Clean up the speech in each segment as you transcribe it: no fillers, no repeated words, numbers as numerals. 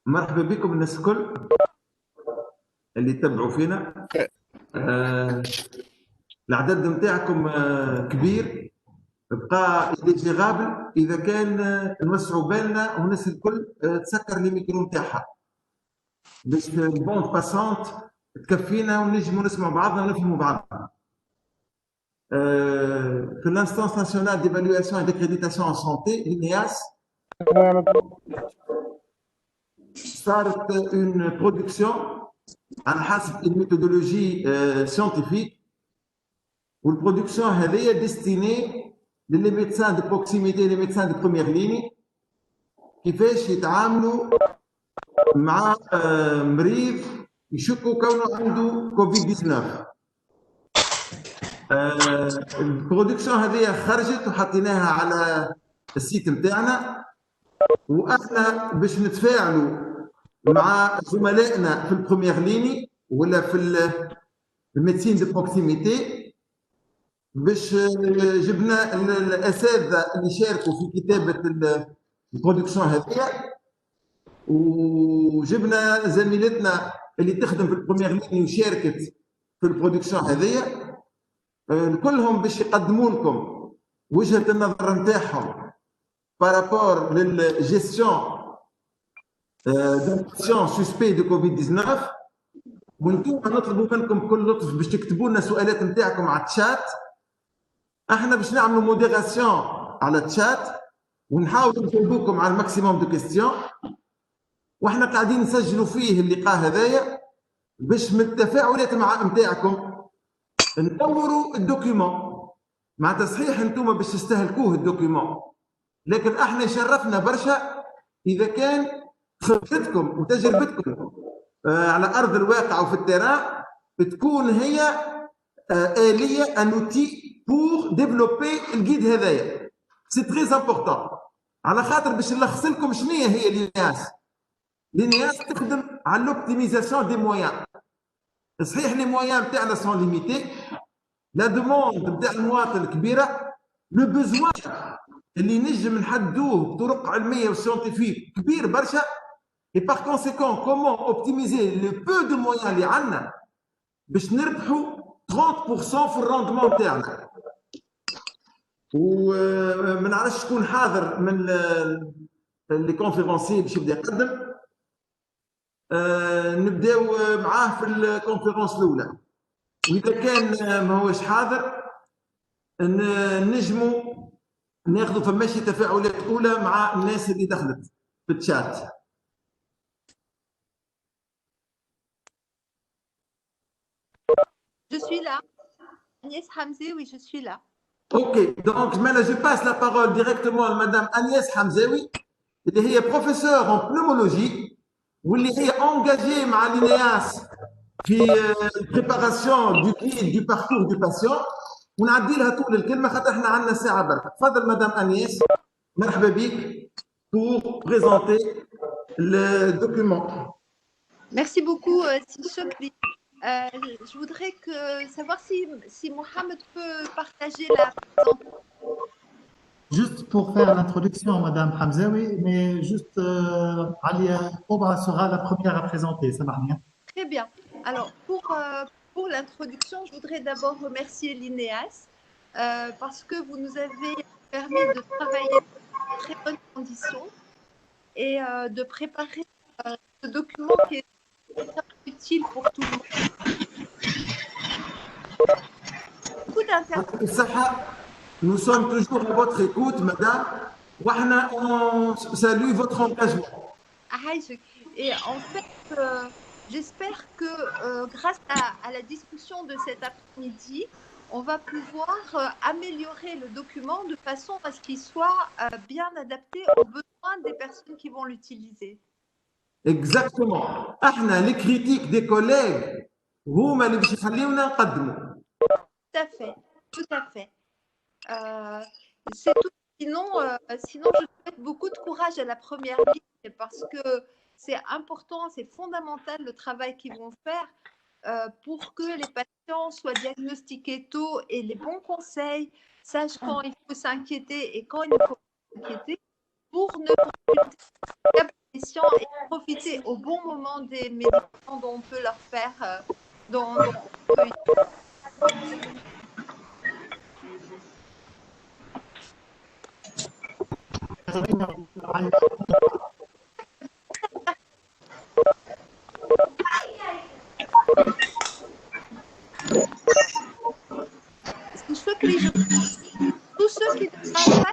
مرحبا بكم الناس الكل اللي يتبعوا فينا. العدد نتاعكم كبير، بقى ايجيغابل اذا كان نوسعوا بالنا والناس الكل تسكر لي ميكرو نتاعها باش البوند باسونت تكفينا ونجموا نسمعوا بعضنا ونفهموا بعضنا. في الانستانس ناسيونال ديفالواسيون اي ديكريديتاسيون ان سونتي l'INEAS صارت اون برودكسيون على حسب الميثودولوجي سيانتيفيك، والبرودكسيون هذه ديستيني للي ميدسان دو بروكسيميتي لي ميدسان دو بروميير ليني كيفاش يتعاملوا مع مريض يشكوا كونه عنده كوفيد 19. البرودكسيون هذه خرجت وحطيناها على السيت نتاعنا، واحنا باش نتفاعلوا مع زملائنا في البروميير ليني ولا في الميدسين دو بروكسيميتي، باش جبنا الاساتذه اللي شاركوا في كتابه البرودكسيون هذه، وجبنا زميلتنا اللي تخدم في البروميير ليني وشاركت في البرودكسيون هذه، كلهم باش يقدموا لكم وجهه النظر نتاعهم بارابور للجيستيون دانفيكسيون سوسبي دو كوفيد 19. وانتم نطلبوا منكم بكل لطف باش تكتبوا لنا السؤالات نتاعكم على الشات، احنا باش نعملوا موديراسيون على الشات ونحاولوا نجاوبوكم على الماكسيموم دو كيستيون، واحنا قاعدين نسجلوا فيه اللقاء هذايا باش من التفاعلات نتاعكم نطوروا الدوكيومون. مع تصحيح انتم باش تستهلكوه الدوكيومون، لكن احنا يشرفنا برشا اذا كان خبرتكم وتجربتكم على ارض الواقع وفي التيران تكون هي آلية ان اوتي بور ديفلوبي الجيد هذايا. سي تري امبورطون، على خاطر باش نلخص لكم شنو هي لينياس. لينياس تخدم على لوبتيميزاسيون دي مويان. صحيح لي مويان نتاعنا سون ليميتي، لا دوموند نتاع المواطن كبيره، لو بوزوان اللي نجم نحدوه بطرق علميه وسيونتيفيك كبير برشا. اي باغ كونسيكون كومون اوبتيميزي لو بو دو مويان اللي عندنا باش نربحوا 30% في الروندمون تاعنا. وما نعرفش شكون حاضر من اللي كونفيرونسي باش يبدا يقدم. نبداو معاه في الكونفيرونس الاولى، واذا كان ما هوش حاضر نجموا ناخذوا فماشي تفاعلات اولى مع الناس اللي دخلت في الشات. Je suis là. Agnès Hamzaoui, oui, je suis là. Ok, donc maintenant je passe la parole directement à Madame Agnès Hamzaoui, اللي هي بروفيسور en pneumologie واللي هي engagée مع l'INEAS في البريباراسيون دو جيد دو باركور دو باسيون، ونعدي لها طول الكلمه خاطر احنا عندنا ساعه برك. تفضل مدام انيس، مرحبا بك pour présenter le document. Merci beaucoup, Sokli. Je voudrais savoir si Mohamed peut partager la présentation. Juste pour faire l'introduction, Madame Hamzaoui, mais juste Alia Obra sera la première à présenter, ça marche bien. Très bien. Alors, pour l'introduction, je voudrais d'abord remercier l'INEAS parce que vous nous avez permis de travailler dans de très bonnes conditions et de préparer ce document qui est très utile pour tout le monde. Beaucoup d'interventions. Nous sommes toujours à votre écoute, madame. On salue votre engagement. Et en fait, j'espère que grâce à la discussion de cet après-midi, on va pouvoir améliorer le document de façon à ce qu'il soit bien adapté aux besoins des personnes qui vont l'utiliser. Exactement. Les critiques des collègues, هما اللي باش يخليونا نقدموا. Tout à fait, tout à fait. C'est tout. Sinon, je souhaite beaucoup de courage à la première ligne parce que c'est important, c'est fondamental le travail qu'ils vont faire pour que les patients soient diagnostiqués tôt et les bons conseils, sachent quand il faut s'inquiéter et quand il ne faut pas s'inquiéter pour ne pas patients et profiter au bon moment des médicaments dont on peut leur faire, dont on peut c'est ce que tous ceux qui ne parlent pas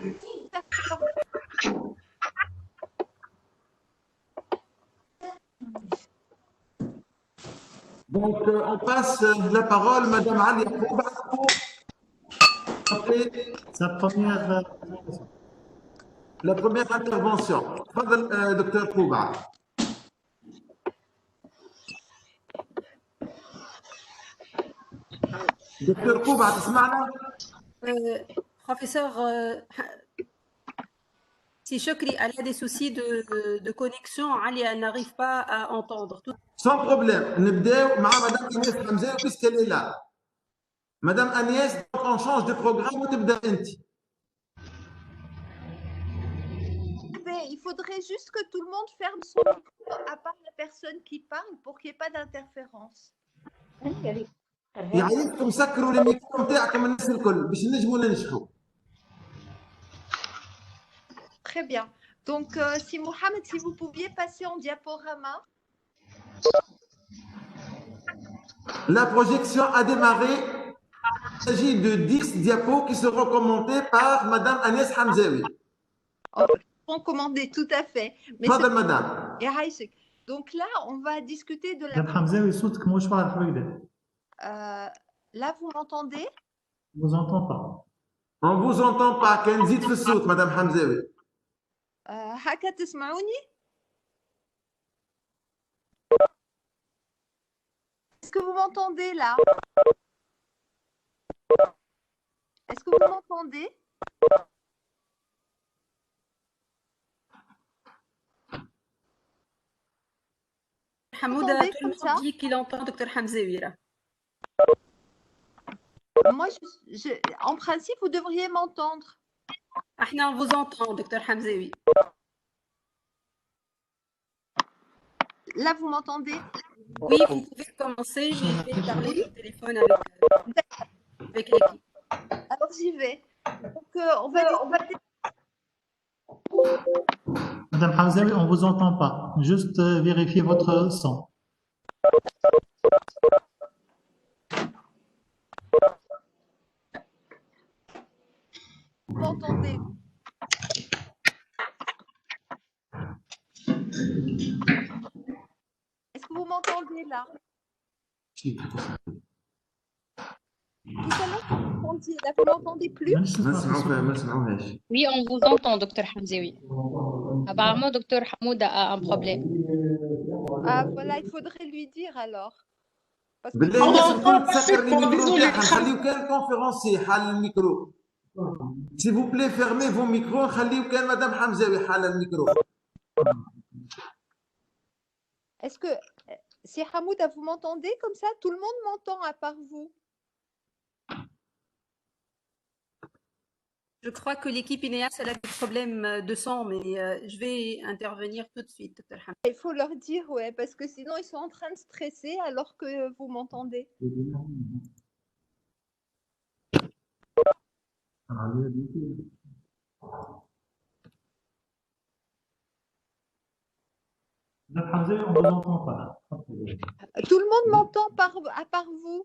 Donc, on passe la parole, Madame Ali Kouba, pour Sa première la première intervention. تفضل دكتور كوبا. دكتور كوبا تسمعنا؟ Professeur, si Chokri elle a des soucis de connexion, Ali elle n'arrive pas à entendre. Sans problème. نبداو مع مدام أنيس حمزة puisqu'elle est là. Madame Agnès, on change de programme وتبدا أنت. Il faudrait juste que tout le monde ferme son micro à part la personne qui parle pour qu'il n'y ait pas d'interférence. يعيشكم سكروا الميكرو نتاعكم الناس الكل باش نجموا ننجحوا. Très bien. Donc, si Mohamed, si vous pouviez passer en diaporama. La projection a démarré. Il s'agit de 10 diapos qui seront commentées par Madame Agnès Hamzaoui. On commandait tout à fait. Mais Madame, Madame. Donc là, on va discuter de la. Là, vous m'entendez? Je vous entends pas. On vous entend pas. Kenzit Fessout, Madame Hamzaoui. هكا تسمعوني؟ Est-ce que vous m'entendez là? Est-ce que vous m'entendez? Hamouda, tout le monde dit qu'il entend Dr Hamzaoui là. Moi, en principe, vous devriez m'entendre. On vous entend, Dr Hamzaoui. Là, vous m'entendez? Oui, vous pouvez commencer. Je vais parler au téléphone avec l'équipe. Alors, j'y vais. Donc, on va... Madame Hamzaoui, on ne vous entend pas. Juste vérifiez votre son. Vous m'entendez? Est-ce que vous m'entendez là? Tout à l'heure, vous m'entendiez. Là, vous m'entendez plus? Oui, on vous entend, Dr Hamzaoui. Apparemment, Dr Hamouda a un problème. Ah, voilà, il faudrait lui dire alors. Parce que... S'il vous plaît, fermez vos micros. Madame Hamzaoui حال الميكرو. Est-ce que, si Hamouda, vous m'entendez comme ça? Tout le monde m'entend à part vous. Je crois que l'équipe INEAS a des problèmes de son, mais je vais intervenir tout de suite, Dr Hamzaoui. Il faut leur dire, ouais, parce que sinon ils sont en train de stresser alors que vous m'entendez. Madame Hamzaoui, on ne vous entend pas. Tout le monde m'entend à part vous.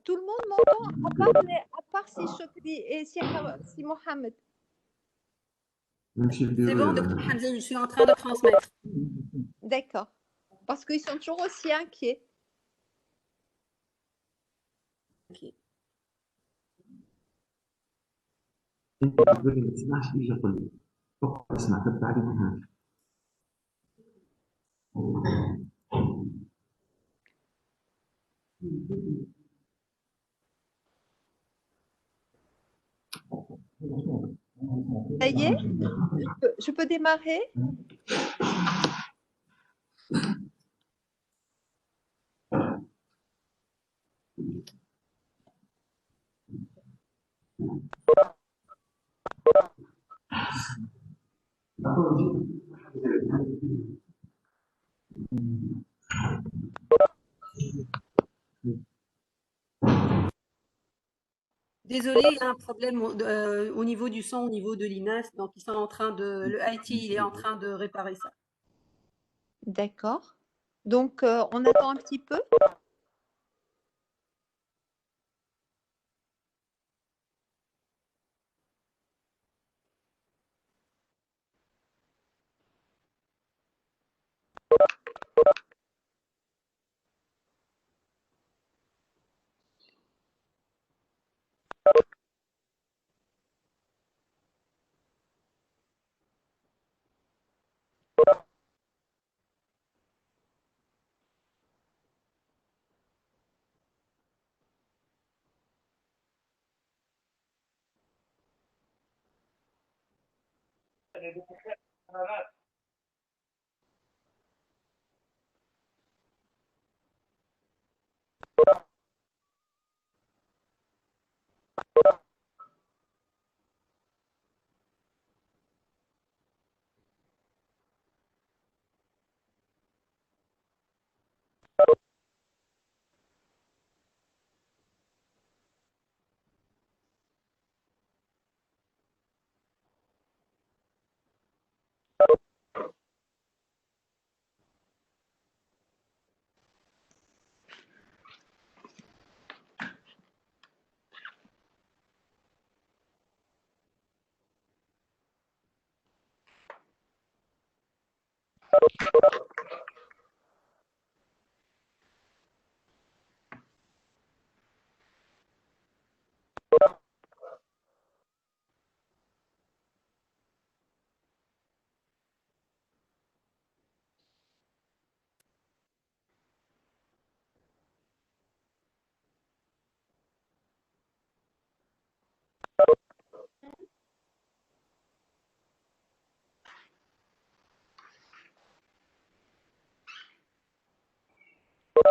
Tout le monde m'entend à part si Chokri et si Mohamed. C'est bon, Dr Hamzaoui, je suis en train de transmettre. D'accord. Parce qu'ils sont toujours aussi inquiets. Okay. Ça y est? Je peux démarrer? Désolée, il y a un problème au niveau du son, au niveau de l'INAS, donc ils sont en train de, le IT, il est en train de réparer ça. D'accord. Donc, on attend un petit peu.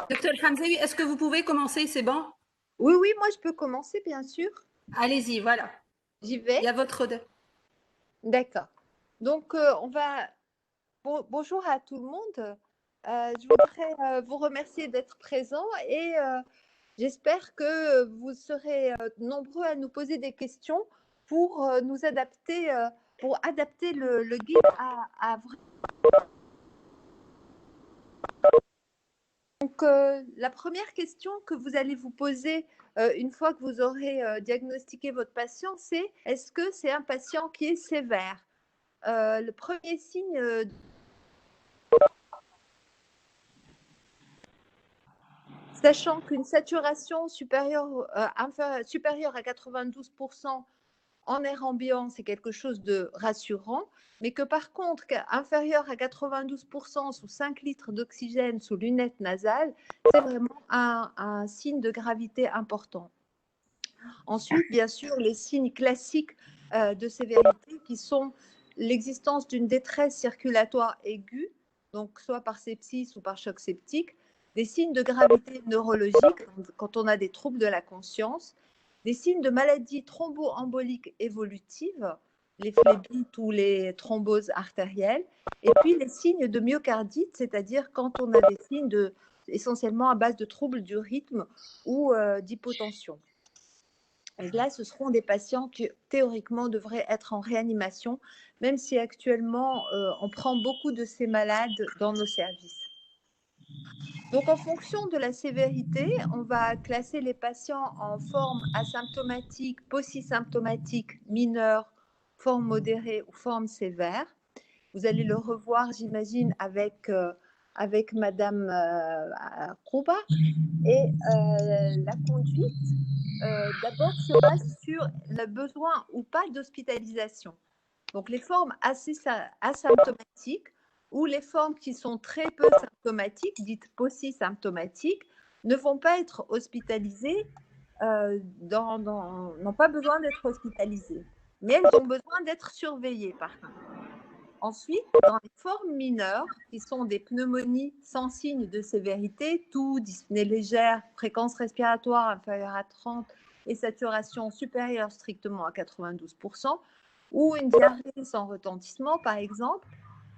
Docteur Hamzaoui, est-ce que vous pouvez commencer? C'est bon? Oui, oui, moi je peux commencer, bien sûr. Allez-y, voilà. J'y vais. Il y a votre... D'accord. Donc, on va. Bonjour à tout le monde. Je voudrais vous remercier d'être présent et j'espère que vous serez nombreux à nous poser des questions pour nous adapter, pour adapter le guide à Donc, la première question que vous allez vous poser une fois que vous aurez diagnostiqué votre patient, c'est est-ce que c'est un patient qui est sévère? Le premier signe sachant qu'une saturation supérieure à 92% en air ambiant, c'est quelque chose de rassurant, mais que par contre, inférieur à 92% sous 5 litres d'oxygène sous lunettes nasales, c'est vraiment un signe de gravité important. Ensuite, bien sûr, les signes classiques de sévérité qui sont l'existence d'une détresse circulatoire aiguë, donc soit par sepsis ou par choc septique, des signes de gravité neurologique quand on a des troubles de la conscience, des signes de maladies thromboemboliques évolutives, les phlébites ou les thromboses artérielles, et puis les signes de myocardite, c'est-à-dire quand on a des signes essentiellement à base de troubles du rythme ou d'hypotension. Et là, ce seront des patients qui, théoriquement, devraient être en réanimation, même si actuellement, on prend beaucoup de ces malades dans nos services. Donc, en fonction de la sévérité, on va classer les patients en forme asymptomatique, paucisymptomatique, mineure, forme modérée ou forme sévère. Vous allez le revoir, j'imagine, avec Madame Krouba. Et la conduite, d'abord, se base sur le besoin ou pas d'hospitalisation. Donc, les formes assez asymptomatiques ou les formes qui sont très peu symptomatiques, dites paucisymptomatiques, ne vont pas être hospitalisées, n'ont pas besoin d'être hospitalisées, mais elles ont besoin d'être surveillées par contre. Ensuite, dans les formes mineures, qui sont des pneumonies sans signe de sévérité, toux, dyspnée légère, fréquence respiratoire inférieure à 30 et saturation supérieure strictement à 92%, ou une diarrhée sans retentissement, par exemple,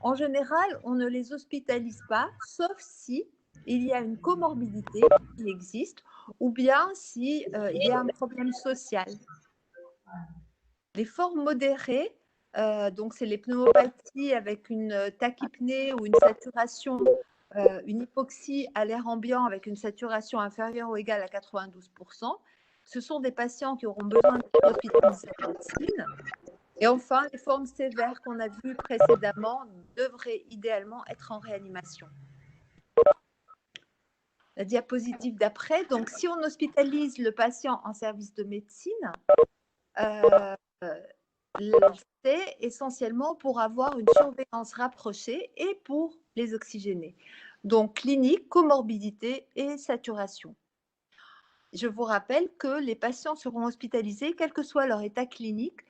en général, on ne les hospitalise pas, sauf si il y a une comorbidité qui existe ou bien si il y a un problème social. Les formes modérées, donc c'est les pneumopathies avec une tachypnée ou une saturation, une hypoxie à l'air ambiant avec une saturation inférieure ou égale à 92%. Ce sont des patients qui auront besoin d'être hospitalisés en médecine. Et enfin, les formes sévères qu'on a vues précédemment devraient idéalement être en réanimation. La diapositive d'après, donc si on hospitalise le patient en service de médecine, c'est essentiellement pour avoir une surveillance rapprochée et pour les oxygéner. Donc clinique, comorbidité et saturation. Je vous rappelle que les patients seront hospitalisés quel que soit leur état clinique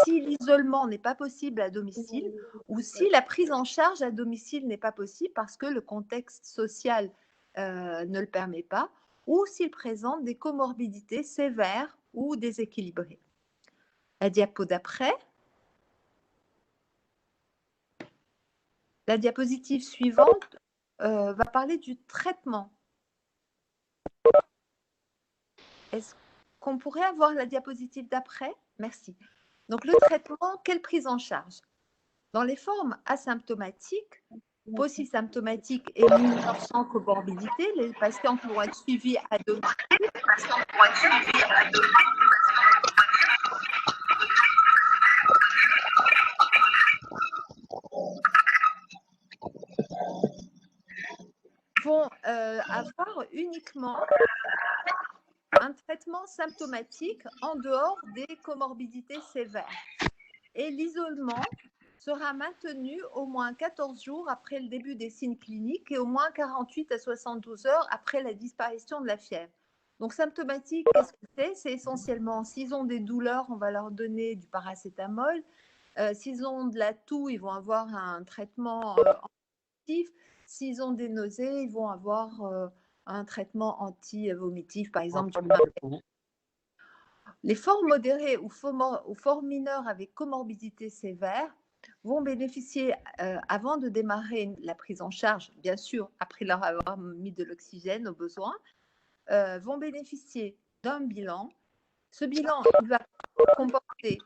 si l'isolement n'est pas possible à domicile ou si la prise en charge à domicile n'est pas possible parce que le contexte social ne le permet pas ou s'ils présentent des comorbidités sévères ou déséquilibrées. La diapo d'après. La diapositive suivante va parler du traitement. Est-ce qu'on pourrait avoir la diapositive d'après? Merci. Donc, le traitement, quelle prise en charge? Dans les formes asymptomatiques, paucisymptomatiques et mineures sans comorbidité, les patients pourront être suivis à domicile. Vont avoir uniquement un traitement symptomatique en dehors des comorbidités sévères. Et l'isolement sera maintenu au moins 14 jours après le début des signes cliniques et au moins 48 à 72 heures après la disparition de la fièvre. Donc symptomatique, qu'est-ce que c'est? C'est essentiellement, s'ils ont des douleurs, on va leur donner du paracétamol. S'ils ont de la toux, ils vont avoir un traitement antivomitif. S'ils ont des nausées, ils vont avoir un traitement anti-vomitif, par exemple du Martell. Les formes modérées ou formes mineures avec comorbidité sévère vont bénéficier, avant de démarrer la prise en charge, bien sûr, après leur avoir mis de l'oxygène au besoin, vont bénéficier d'un bilan. Ce bilan, il va comporter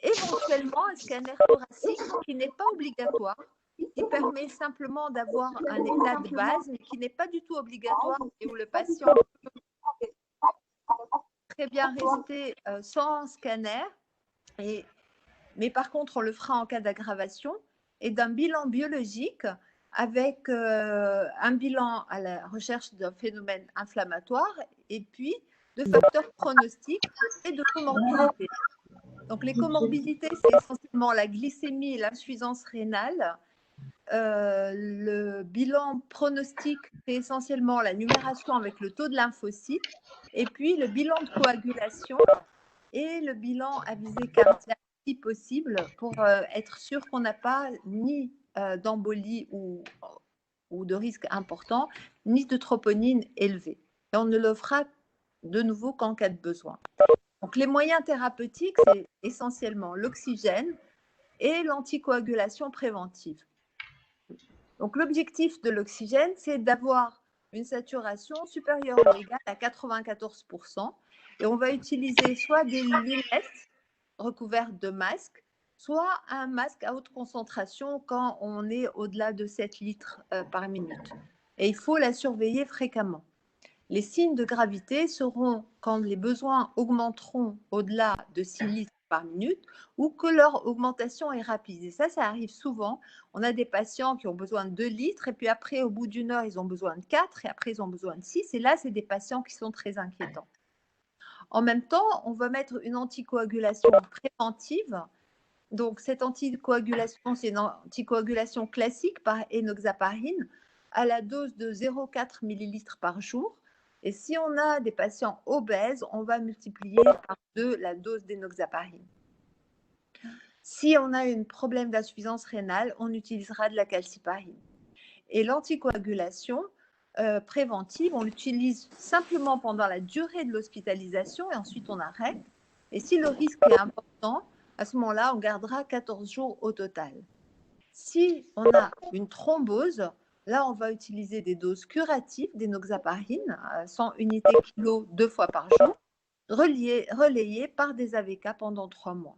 éventuellement un scanner thoracique qui n'est pas obligatoire, qui permet simplement d'avoir un état de base, mais qui n'est pas du tout obligatoire et où le patient peut très bien rester sans scanner. Mais par contre, on le fera en cas d'aggravation, et d'un bilan biologique avec un bilan à la recherche d'un phénomène inflammatoire et puis de facteurs pronostiques et de comorbidités. Donc les comorbidités, c'est essentiellement la glycémie et l'insuffisance rénale. Le bilan pronostique, c'est essentiellement la numération avec le taux de lymphocytes et puis le bilan de coagulation et le bilan à visée cardiaque si possible pour être sûr qu'on n'a pas ni d'embolie ou de risque important, ni de troponine élevée. Et on ne le fera de nouveau qu'en cas de besoin. Donc les moyens thérapeutiques, c'est essentiellement l'oxygène et l'anticoagulation préventive. Donc l'objectif de l'oxygène, c'est d'avoir une saturation supérieure ou égale à 94%. Et on va utiliser soit des lunettes recouvertes de masques, soit un masque à haute concentration quand on est au-delà de 7 litres par minute. Et il faut la surveiller fréquemment. Les signes de gravité seront quand les besoins augmenteront au-delà de 6 litres par minute ou que leur augmentation est rapide. Et ça arrive souvent. On a des patients qui ont besoin de 2 litres et puis après, au bout d'une heure, ils ont besoin de 4 et après, ils ont besoin de 6. Et là, c'est des patients qui sont très inquiétants. En même temps, on va mettre une anticoagulation préventive. Donc, cette anticoagulation, c'est une anticoagulation classique par enoxaparine à la dose de 0,4 ml par jour. Et si on a des patients obèses, on va multiplier par 2 la dose d'enoxaparine. Si on a un problème d'insuffisance rénale, on utilisera de la calciparine. Et l'anticoagulation préventive, on l'utilise simplement pendant la durée de l'hospitalisation et ensuite on arrête. Et si le risque est important, à ce moment-là, on gardera 14 jours au total. Si on a une thrombose, Là, on va utiliser des doses curatives d'enoxaparine, 100 unités kilo 2 fois par jour, relayées par des AVK pendant 3 mois.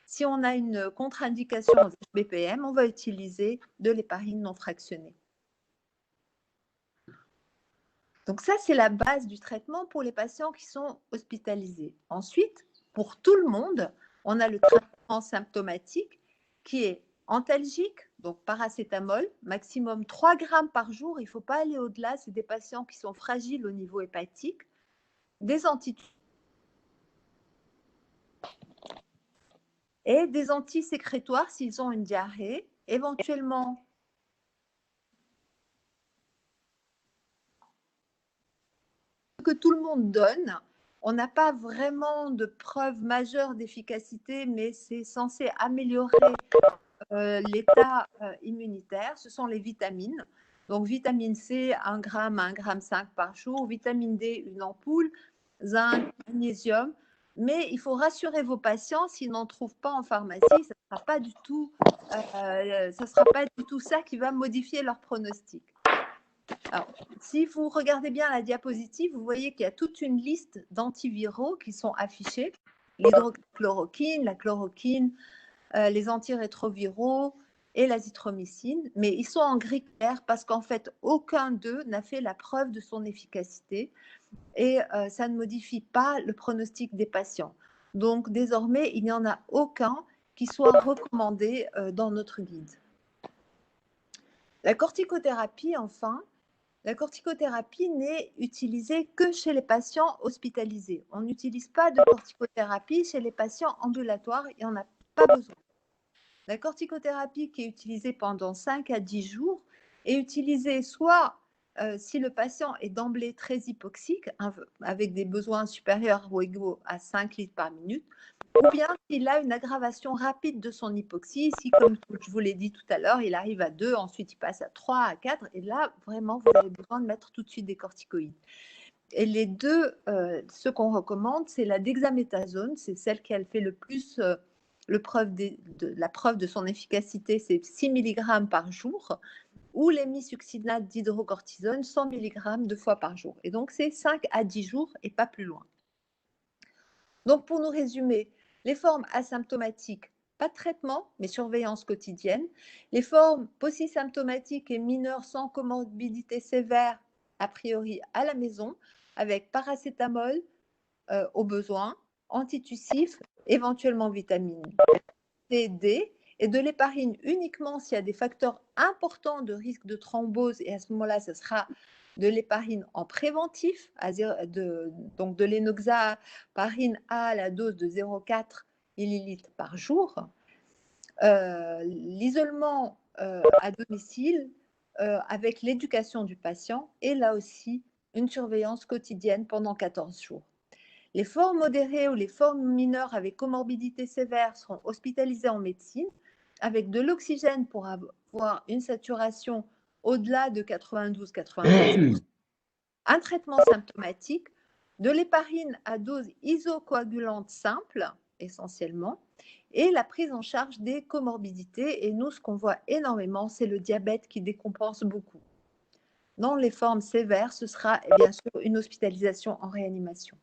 Si on a une contre-indication aux BPM, on va utiliser de l'héparine non fractionnée. Donc ça, c'est la base du traitement pour les patients qui sont hospitalisés. Ensuite, pour tout le monde, on a le traitement symptomatique qui est antalgique, donc paracétamol, maximum 3 grammes par jour. Il ne faut pas aller au-delà. C'est des patients qui sont fragiles au niveau hépatique. Des antitussiques et des antisécrétoires s'ils ont une diarrhée, éventuellement que tout le monde donne. On n'a pas vraiment de preuve majeure d'efficacité, mais c'est censé améliorer l'état immunitaire. Ce sont les vitamines. Donc, vitamine C, 1 gramme, 1,5 gramme par jour. Vitamine D, une ampoule. Zinc, magnésium. Mais il faut rassurer vos patients, s'ils n'en trouvent pas en pharmacie, ce ne sera pas du tout ça qui va modifier leur pronostic. Alors, si vous regardez bien la diapositive, vous voyez qu'il y a toute une liste d'antiviraux qui sont affichés. L'hydroxychloroquine, la chloroquine, les antirétroviraux et l'azithromycine. Mais ils sont en gris clair parce qu'en fait, aucun d'eux n'a fait la preuve de son efficacité et ça ne modifie pas le pronostic des patients. Donc, désormais, il n'y en a aucun qui soit recommandé dans notre guide. La corticothérapie, enfin, la corticothérapie n'est utilisée que chez les patients hospitalisés. On n'utilise pas de corticothérapie chez les patients ambulatoires, il n'y en a pas besoin. La corticothérapie qui est utilisée pendant 5 à 10 jours est utilisée soit si le patient est d'emblée très hypoxique, avec des besoins supérieurs ou égaux à 5 litres par minute, ou bien s'il a une aggravation rapide de son hypoxie, si, comme je vous l'ai dit tout à l'heure, il arrive à 2, ensuite il passe à 3, à 4, et là, vraiment, vous avez besoin de mettre tout de suite des corticoïdes. Et les deux, ce qu'on recommande, c'est la dexaméthasone, c'est celle qui a fait le plus la preuve de son efficacité, c'est 6 mg par jour, ou l'hémisuccinate d'hydrocortisone, 100 mg 2 fois par jour. Et donc, c'est 5 à 10 jours et pas plus loin. Donc, pour nous résumer, les formes asymptomatiques, pas de traitement, mais surveillance quotidienne. Les formes polysymptomatiques et mineures sans comorbidité sévère, a priori à la maison, avec paracétamol au besoin, antitussif, éventuellement vitamine C, D, et de l'héparine uniquement s'il y a des facteurs importants de risque de thrombose, et à ce moment-là, ce sera de l'héparine en préventif, donc de l'énoxaparine à la dose de 0,4 ml par jour. L'isolement à domicile avec l'éducation du patient et là aussi une surveillance quotidienne pendant 14 jours. Les formes modérées ou les formes mineures avec comorbidité sévère seront hospitalisées en médecine avec de l'oxygène pour avoir une saturation au-delà de 92-93, un traitement symptomatique, de l'héparine à dose isocoagulante simple essentiellement, et la prise en charge des comorbidités. Et nous, ce qu'on voit énormément, c'est le diabète qui décompense beaucoup. Dans les formes sévères, ce sera bien sûr une hospitalisation en réanimation.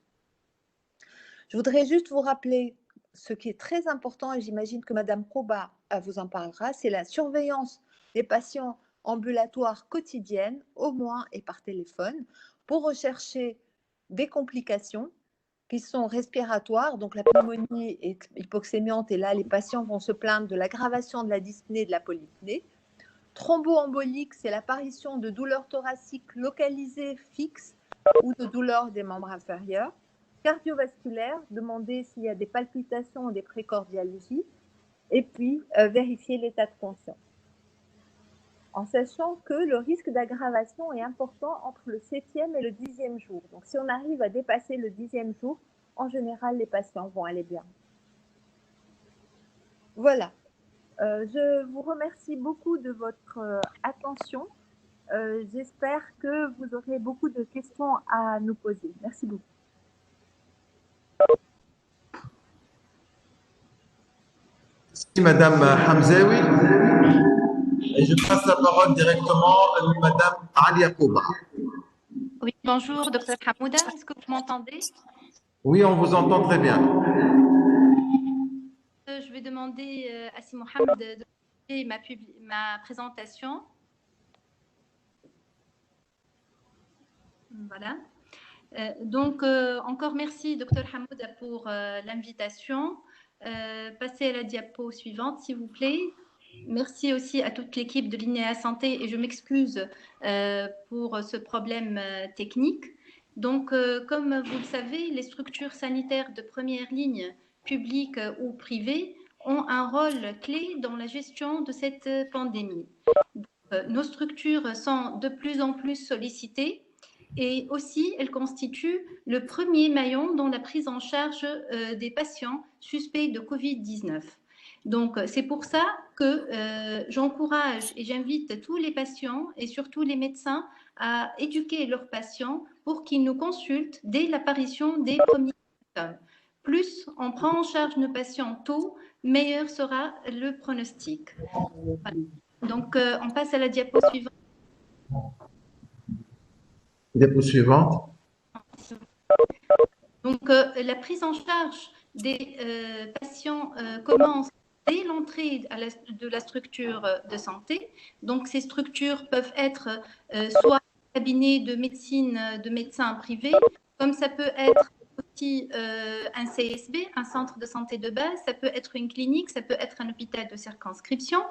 Je voudrais juste vous rappeler ce qui est très important, et j'imagine que Madame Koba vous en parlera, c'est la surveillance des patients ambulatoires quotidiennes, au moins et par téléphone, pour rechercher des complications qui sont respiratoires, donc la pneumonie et hypoxémiante, et là les patients vont se plaindre de l'aggravation de la dyspnée et de la polypnée. Thromboembolique, c'est l'apparition de douleurs thoraciques localisées fixes ou de douleurs des membres inférieurs. Cardiovasculaire, demander s'il y a des palpitations ou des précordialgies, et puis vérifier l'état de conscience. En sachant que le risque d'aggravation est important entre le 7e et le 10e jour. Donc, si on arrive à dépasser le 10e jour, en général, les patients vont aller bien. Voilà. Je vous remercie beaucoup de votre attention. J'espère que vous aurez beaucoup de questions à nous poser. Merci beaucoup. Merci Madame Hamzaoui. Et je passe la parole directement à Madame Alia Kouba. Oui, bonjour, docteur Hamouda, est-ce que vous m'entendez? Oui, on vous entend très bien. Je vais demander à Si Mohamed de publier ma présentation. Voilà. Donc, encore merci, docteur Hamouda, pour l'invitation. Passez à la diapo suivante, s'il vous plaît. Merci aussi à toute l'équipe de l'INEA Santé et je m'excuse pour ce problème technique. Donc, comme vous le savez, les structures sanitaires de première ligne, publiques ou privées, ont un rôle clé dans la gestion de cette pandémie. Donc, nos structures sont de plus en plus sollicitées et aussi elles constituent le premier maillon dans la prise en charge des patients suspects de Covid-19. Donc, c'est pour ça que j'encourage et j'invite tous les patients et surtout les médecins à éduquer leurs patients pour qu'ils nous consultent dès l'apparition des premiers symptômes. Plus on prend en charge nos patients tôt, meilleur sera le pronostic. Voilà. Donc, on passe à la diapo suivante. Diapo suivante. Donc, la prise en charge des patients commence dès l'entrée de la structure de santé. Donc, ces structures peuvent être soit un cabinet de médecine de médecins privés, comme ça peut être aussi un CSB, un centre de santé de base, ça peut être une clinique, ça peut être un hôpital de circonscription.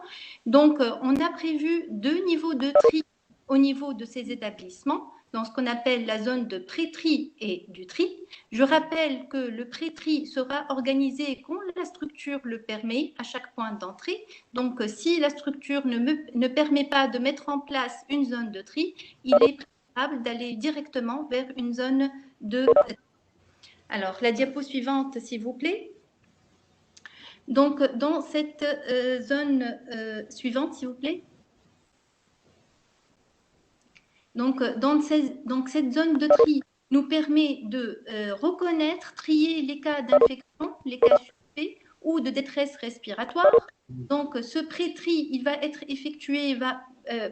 Donc, on a prévu 2 niveaux de tri au niveau de ces établissements, dans ce qu'on appelle la zone de pré-tri et du tri. Je rappelle que le pré-tri sera organisé quand la structure le permet à chaque point d'entrée. Donc, si la structure ne permet pas de mettre en place une zone de tri, il est préférable d'aller directement vers une zone de tri. Alors, la diapo suivante, s'il vous plaît. Donc, dans cette zone suivante, s'il vous plaît. Donc, cette zone de tri nous permet de reconnaître, trier les cas d'infection, les cas suspects ou de détresse respiratoire. Donc, ce pré-tri, il va être effectué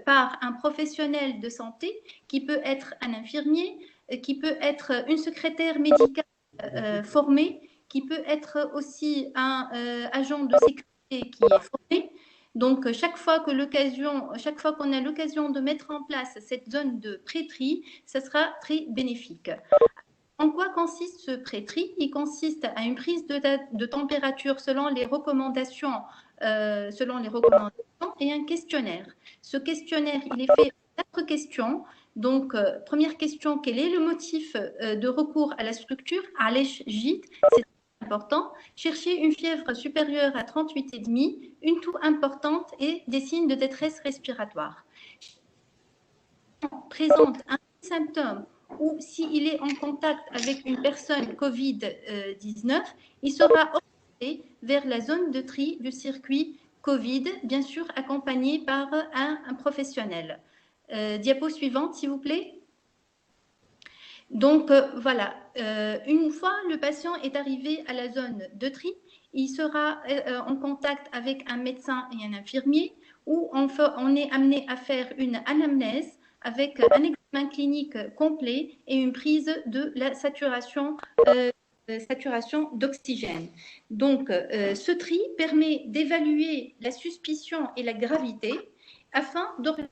par un professionnel de santé qui peut être un infirmier, qui peut être une secrétaire médicale formée, qui peut être aussi un agent de sécurité qui est formé. Donc, chaque fois qu'on a l'occasion de mettre en place cette zone de pré-tri, ce sera très bénéfique. En quoi consiste ce pré-tri? Il consiste à une prise de température selon les recommandations et un questionnaire. Ce questionnaire, il est fait 4 questions. Donc, première question, quel est le motif de recours à la structure? Alech JIT, c'est important. Chercher une fièvre supérieure à 38,5, une toux importante et des signes de détresse respiratoire. Présente un symptôme ou s'il est en contact avec une personne Covid-19, il sera orienté vers la zone de tri du circuit Covid, bien sûr accompagné par un professionnel. Diapo suivante, s'il vous plaît. Donc, voilà, une fois le patient est arrivé à la zone de tri, il sera en contact avec un médecin et un infirmier où on est amené à faire une anamnèse avec un examen clinique complet et une prise de la saturation d'oxygène. Donc, ce tri permet d'évaluer la suspicion et la gravité afin d'orienter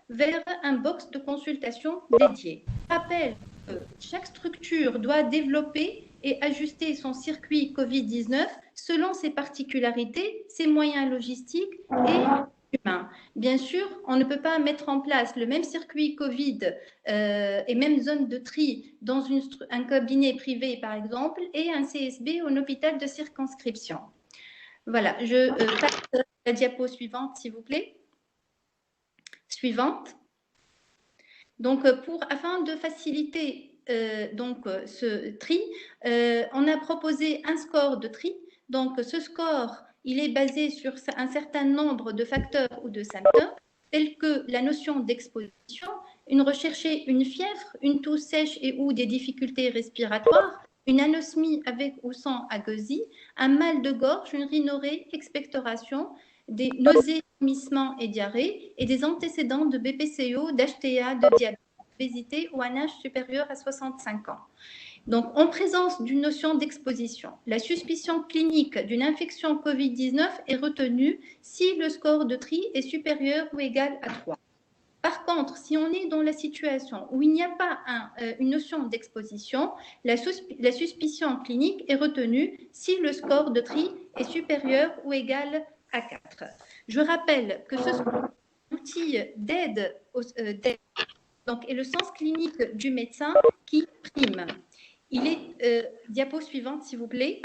vers un box de consultation dédié. Je rappelle que chaque structure doit développer et ajuster son circuit Covid-19 selon ses particularités, ses moyens logistiques et humains. Bien sûr, on ne peut pas mettre en place le même circuit Covid et même zone de tri dans un cabinet privé, par exemple, et un CSB ou un hôpital de circonscription. Voilà, je passe à la diapo suivante, s'il vous plaît. Suivante. Donc, afin de faciliter ce tri, on a proposé un score de tri. Donc, ce score, il est basé sur un certain nombre de facteurs ou de symptômes, tels que la notion d'exposition, une fièvre, une toux sèche et ou des difficultés respiratoires, une anosmie avec ou sans agueusie, un mal de gorge, une rhinorrhée, expectoration, des nausées, vomissements et diarrhée et des antécédents de BPCO, d'HTA, de diabète, d'obésité ou un âge supérieur à 65 ans. Donc, en présence d'une notion d'exposition, la suspicion clinique d'une infection COVID-19 est retenue si le score de tri est supérieur ou égal à 3. Par contre, si on est dans la situation où il n'y a pas une notion d'exposition, la suspicion clinique est retenue si le score de tri est supérieur ou égal à 4. Je rappelle que ce sont des outils d'aide donc, et le sens clinique du médecin qui prime. Il est, diapo suivante s'il vous plaît.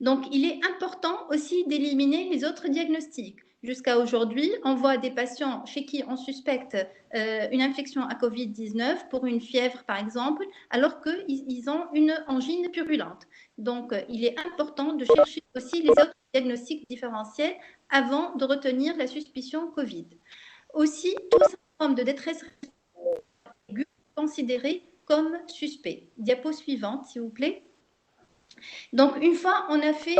Donc, il est important aussi d'éliminer les autres diagnostics. Jusqu'à aujourd'hui, on voit des patients chez qui on suspecte une infection à COVID-19 pour une fièvre, par exemple, alors qu'ils ont une angine purulente. Donc, il est important de chercher aussi les autres diagnostics différentiels avant de retenir la suspicion COVID. Aussi, tout symptôme de détresse aiguë est considéré comme suspect. Diapo suivante, s'il vous plaît. Donc, une fois on a fait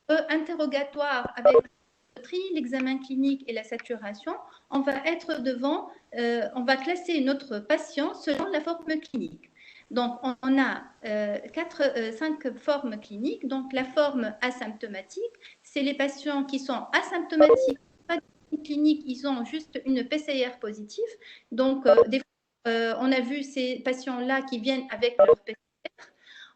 notre interrogatoire avec le tri, l'examen clinique et la saturation, on va être devant, on va classer notre patient selon la forme clinique. Donc, on a 5 formes cliniques. Donc, la forme asymptomatique, c'est les patients qui sont asymptomatiques, pas de clinique, ils ont juste une PCR positive. Donc, on a vu ces patients-là qui viennent avec leur PCR.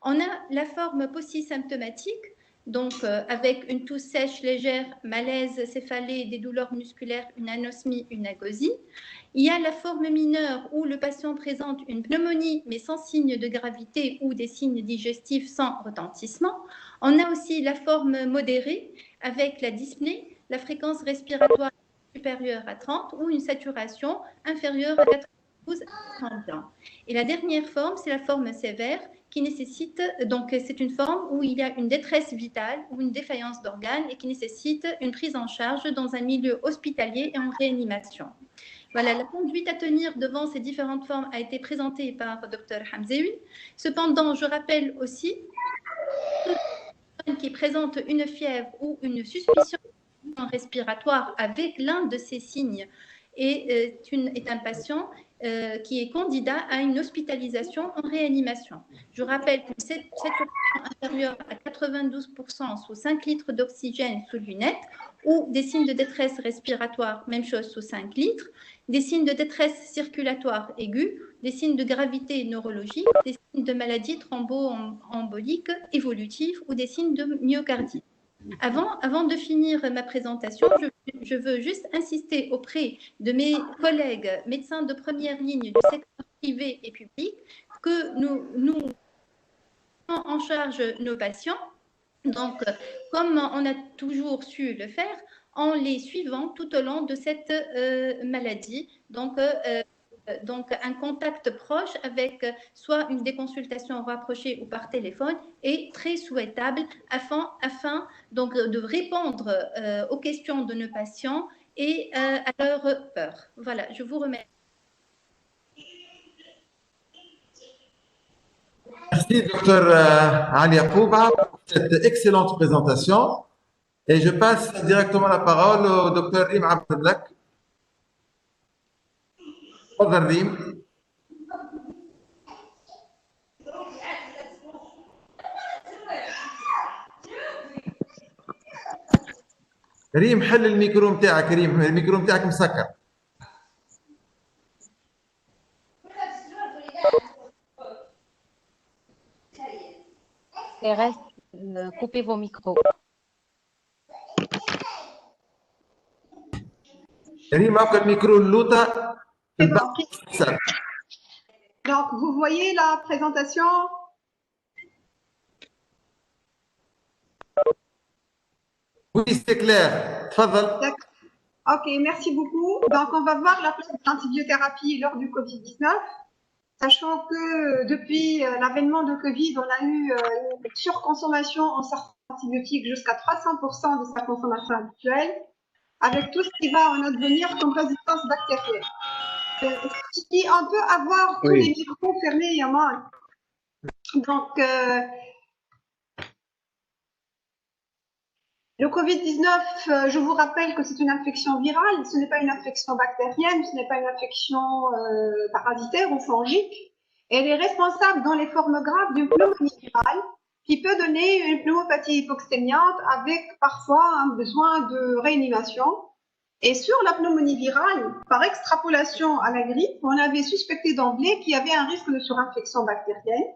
On a la forme polysymptomatique, donc avec une toux sèche légère, malaise, céphalée, des douleurs musculaires, une anosmie, une agosie. Il y a la forme mineure où le patient présente une pneumonie mais sans signe de gravité ou des signes digestifs sans retentissement. On a aussi la forme modérée avec la dyspnée, la fréquence respiratoire supérieure à 30 ou une saturation inférieure à 92 à 30 ans. Et la dernière forme, c'est la forme sévère qui nécessite, donc c'est une forme où il y a une détresse vitale ou une défaillance d'organes et qui nécessite une prise en charge dans un milieu hospitalier et en réanimation. Voilà, la conduite à tenir devant ces différentes formes a été présentée par Dr Hamzaoui. Cependant, je rappelle aussi que qui présente une fièvre ou une suspicion respiratoire avec l'un de ces signes est un patient qui est candidat à une hospitalisation en réanimation. Je rappelle qu'une saturation inférieure à 92% sous 5 litres d'oxygène sous lunette ou des signes de détresse respiratoire, même chose sous 5 litres, des signes de détresse circulatoire aiguë, des signes de gravité neurologique, des signes de maladie thromboembolique évolutive ou des signes de myocardie. Avant de finir ma présentation, je veux juste insister auprès de mes collègues médecins de première ligne du secteur privé et public que nous prenons en charge nos patients. Donc, comme on a toujours su le faire, en les suivant tout au long de cette maladie. Donc, un contact proche avec soit une déconsultation rapprochée ou par téléphone est très souhaitable afin donc, de répondre aux questions de nos patients et à leurs peurs. Voilà, je vous remercie. Merci, Dr Alia Pouba, pour cette excellente présentation. Et je passe directement la parole au Dr Rim Abdelak. Rim. ريم حل الميكرو نتاعك. ريم الميكرو نتاعك مسكر. Coupez vos micros. ريم هاكا الميكرو اللوطة. Donc, vous voyez la présentation? Oui, c'est clair. Tfadal. Ok, merci beaucoup. Donc, on va voir la place de l'antibiothérapie lors du Covid-19, sachant que depuis l'avènement de Covid, on a eu une surconsommation en sortie antibiotiques jusqu'à 300% de sa consommation habituelle, avec tout ce qui va en advenir comme résistance bactérienne. Si on peut avoir tous les micros fermés, Yaman. Donc, Le Covid-19, je vous rappelle que c'est une infection virale, ce n'est pas une infection bactérienne, ce n'est pas une infection parasitaire ou fongique. Elle est responsable dans les formes graves d'une pneumonie virale qui peut donner une pneumopathie hypoxémiante avec parfois un besoin de réanimation. Et sur la pneumonie virale, par extrapolation à la grippe, on avait suspecté d'emblée qu'il y avait un risque de surinfection bactérienne,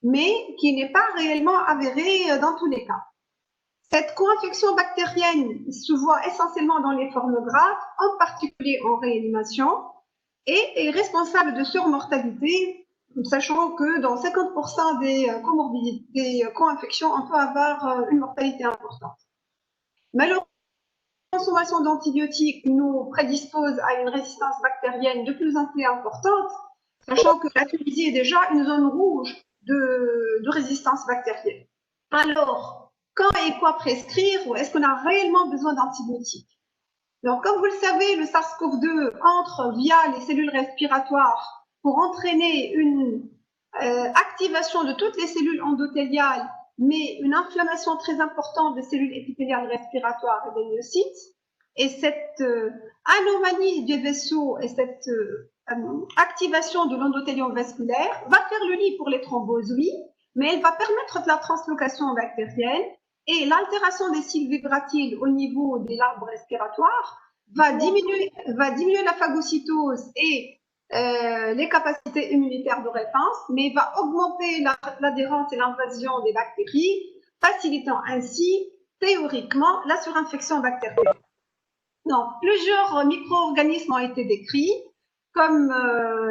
mais qui n'est pas réellement avéré dans tous les cas. Cette co-infection bactérienne se voit essentiellement dans les formes graves, en particulier en réanimation, et est responsable de surmortalité, sachant que dans 50% des comorbidités, des co-infections, on peut avoir une mortalité importante. Malheureusement, la consommation d'antibiotiques nous prédispose à une résistance bactérienne de plus en plus importante, sachant que la Tunisie est déjà une zone rouge de résistance bactérienne. Alors, quand et quoi prescrire, ou est-ce qu'on a réellement besoin d'antibiotiques? Donc, comme vous le savez, le SARS-CoV-2 entre via les cellules respiratoires pour entraîner une activation de toutes les cellules endothéliales, mais une inflammation très importante des cellules épithéliales respiratoires et des myosites. Et cette anomalie des vaisseaux et cette activation de l'endothélium vasculaire va faire le lit pour les thromboses, oui, mais elle va permettre de la translocation bactérienne et l'altération des cycles vibratiles au niveau des larves respiratoires va diminuer la phagocytose et les capacités immunitaires de réponse, mais va augmenter l'adhérence et l'invasion des bactéries, facilitant ainsi, théoriquement, la surinfection bactérienne. Donc, plusieurs micro-organismes ont été décrits, comme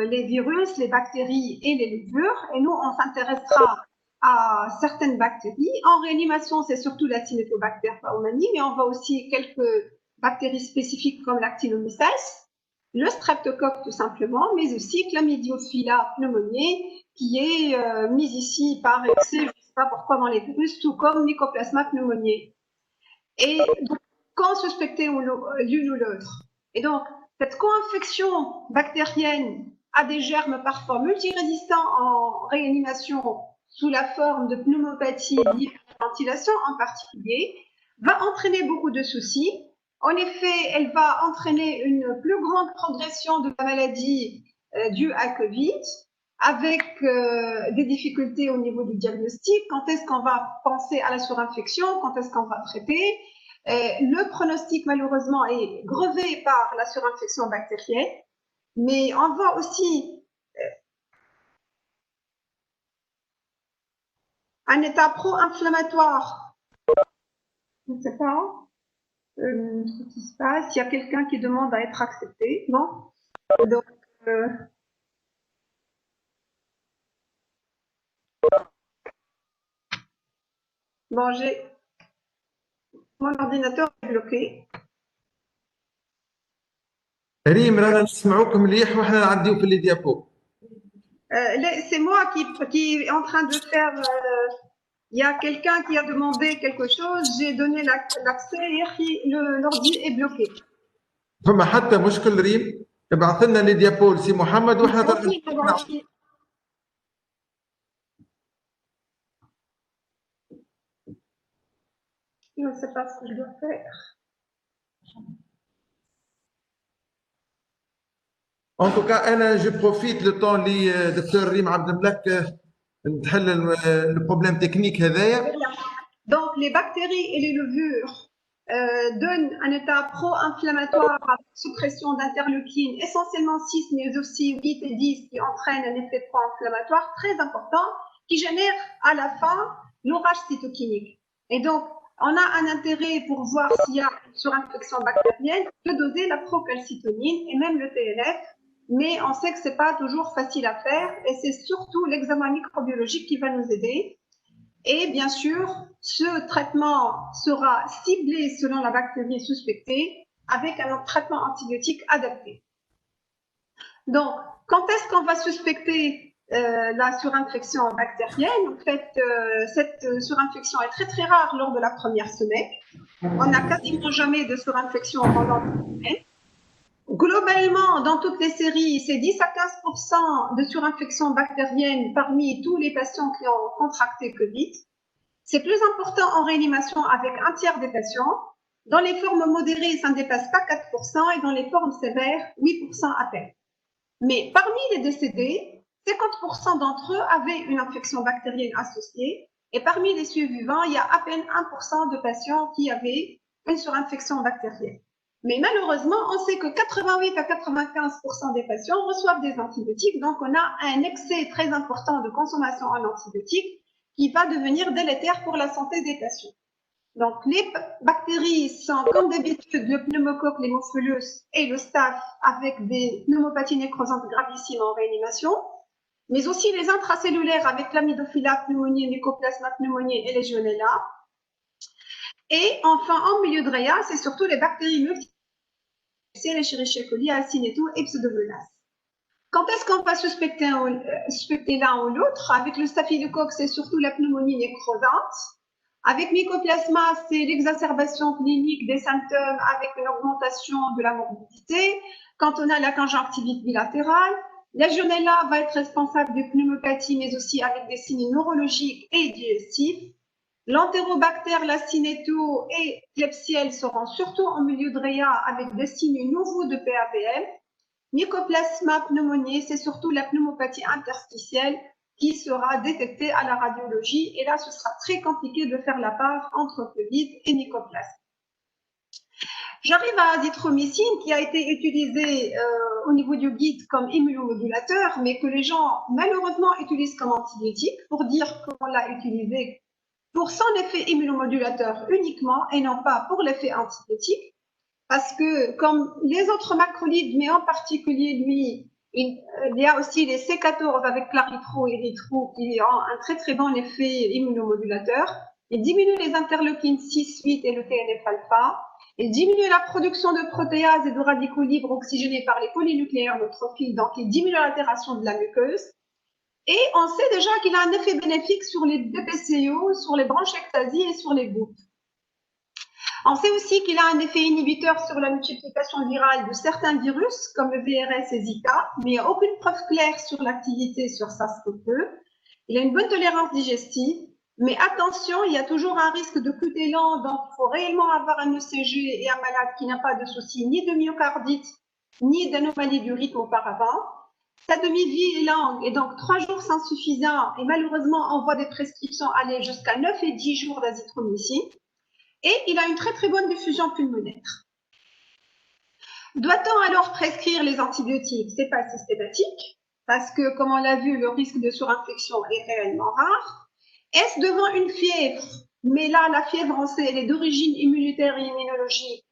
les virus, les bactéries et les levures, et nous, on s'intéressera à certaines bactéries. En réanimation, c'est surtout la Cynetobacter pneumoniae, mais on voit aussi quelques bactéries spécifiques comme l'actinomyces, le streptocoque tout simplement, mais aussi Chlamydiophila pneumoniae, qui est mise ici par excès, je ne sais pas pourquoi dans les virus, tout comme Mycoplasma pneumoniae. Et donc, quand suspecter l'une ou l'autre. Et donc, cette co-infection bactérienne a des germes parfois multirésistants en réanimation sous la forme de pneumopathie liée à la ventilation en particulier, va entraîner beaucoup de soucis. En effet, elle va entraîner une plus grande progression de la maladie due à Covid, avec des difficultés au niveau du diagnostic. Quand est-ce qu'on va penser à la surinfection? Quand est-ce qu'on va traiter? Le pronostic, malheureusement, est grevé par la surinfection bactérienne, mais on voit aussi un état pro-inflammatoire. Je ne sais pas ce qui se passe. Il y a quelqu'un qui demande à être accepté, non? Donc, bon, mon ordinateur est bloqué. ريم رانا نسمعوك مليح وحنا نعديو في لي ديابو. C'est moi qui est en train de faire. Il y a quelqu'un qui a demandé quelque chose, j'ai donné l'accès et l'ordi est bloqué. فما حتى مشكل ريم، ابعث لنا لي ديابو لسي محمد وحنا Je ne sais pas ce que je dois faire. En tout cas, أنا je profite le temps اللي دكتور ريم عبد الملك نحل البروبليم تكنيك هذايا. Donc, les bactéries et les levures donnent un état pro-inflammatoire avec suppression d'interleukines, essentiellement 6, mais aussi 8 et 10, qui entraînent un effet pro-inflammatoire très important, qui génère à la fin l'orage cytokinique. Et donc, on a un intérêt pour voir s'il y a une surinfection bactérienne de doser la procalcitonine et même le TNF, mais on sait que ce n'est pas toujours facile à faire et c'est surtout l'examen microbiologique qui va nous aider. Et bien sûr, ce traitement sera ciblé selon la bactérie suspectée avec un traitement antibiotique adapté. Donc, quand est-ce qu'on va suspecter la surinfection bactérienne? En fait, cette surinfection est très très rare lors de la première semaine. On n'a quasiment jamais de surinfection pendant la semaine. Globalement, dans toutes les séries, c'est 10 à 15% de surinfection bactérienne parmi tous les patients qui ont contracté Covid. C'est plus important en réanimation avec un tiers des patients. Dans les formes modérées, ça ne dépasse pas 4% et dans les formes sévères, 8% à peine. Mais parmi les décédés, 50% d'entre eux avaient une infection bactérienne associée et parmi les survivants, il y a à peine 1% de patients qui avaient une surinfection bactérienne. Mais malheureusement, on sait que 88 à 95% des patients reçoivent des antibiotiques, donc on a un excès très important de consommation en antibiotiques qui va devenir délétère pour la santé des patients. Donc, les bactéries sont, comme d'habitude, le pneumocoque, l'hémophilus et le staph avec des pneumopathies nécrosantes gravissimes en réanimation, mais aussi les intracellulaires avec l'amidophila pneumoniae, mycoplasma pneumoniae et legionella. Et enfin, en milieu de réa, c'est surtout les bactéries multi, les Escherichia coli, Acinetto et Pseudomonas. Quand est-ce qu'on va suspecter l'un ou l'autre? Avec le staphylocoque, c'est surtout la pneumonie nécrosante. Avec mycoplasma, c'est l'exacerbation clinique des symptômes avec une augmentation de la morbidité. Quand on a la conjonctivite bilatérale, la legionella va être responsable de pneumopathie, mais aussi avec des signes neurologiques et digestifs. L'entérobactère, l'Acinetto et Klebsiella seront surtout en milieu de réa avec des signes nouveaux de PAVM. Mycoplasma pneumoniae, c'est surtout la pneumopathie interstitielle qui sera détectée à la radiologie. Et là, ce sera très compliqué de faire la part entre Covid et mycoplasme. J'arrive à azithromycine qui a été utilisé au niveau du guide comme immunomodulateur, mais que les gens malheureusement utilisent comme antibiotique pour dire qu'on l'a utilisé pour son effet immunomodulateur uniquement et non pas pour l'effet antibiotique. Parce que comme les autres macrolides, mais en particulier lui, il y a aussi les C14 avec claritro et ritro qui ont un très très bon effet immunomodulateur. Il diminue les interleukines 6, 8 et le TNF-alpha. Il diminue la production de protéases et de radicaux libres oxygénés par les polynucléaires neutrophiles, donc il diminue l'altération de la muqueuse. Et on sait déjà qu'il a un effet bénéfique sur les BPCO, sur les bronchiectasies et sur les gouttes. On sait aussi qu'il a un effet inhibiteur sur la multiplication virale de certains virus, comme le VRS et Zika, mais il n'y a aucune preuve claire sur l'activité sur SARS-CoV-2. Il a une bonne tolérance digestive, mais attention, il y a toujours un risque de QT lent, donc il faut réellement avoir un ECG et un malade qui n'a pas de souci ni de myocardite, ni d'anomalie du rythme auparavant. Sa demi-vie est longue et donc 3 jours c'est insuffisant et malheureusement on voit des prescriptions aller jusqu'à 9 et 10 jours d'azithromycine. Et il a une très très bonne diffusion pulmonaire. Doit-on alors prescrire les antibiotiques? Ce n'est pas systématique, parce que comme on l'a vu, le risque de surinfection est réellement rare. Est-ce devant une fièvre? Mais là, la fièvre, on sait, elle est d'origine immunitaire et immunologique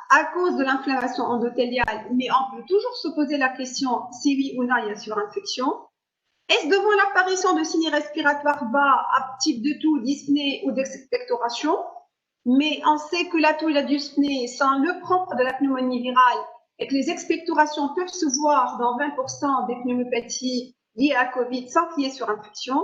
à cause de l'inflammation endothéliale, mais on peut toujours se poser la question si oui ou non il y a surinfection. Est-ce devant l'apparition de signes respiratoires bas à type de toux, dyspnée ou d'expectoration? Mais on sait que la toux et la dyspnée sont le propre de la pneumonie virale et que les expectorations peuvent se voir dans 20% des pneumopathies liées à Covid sans qu'il y ait surinfection.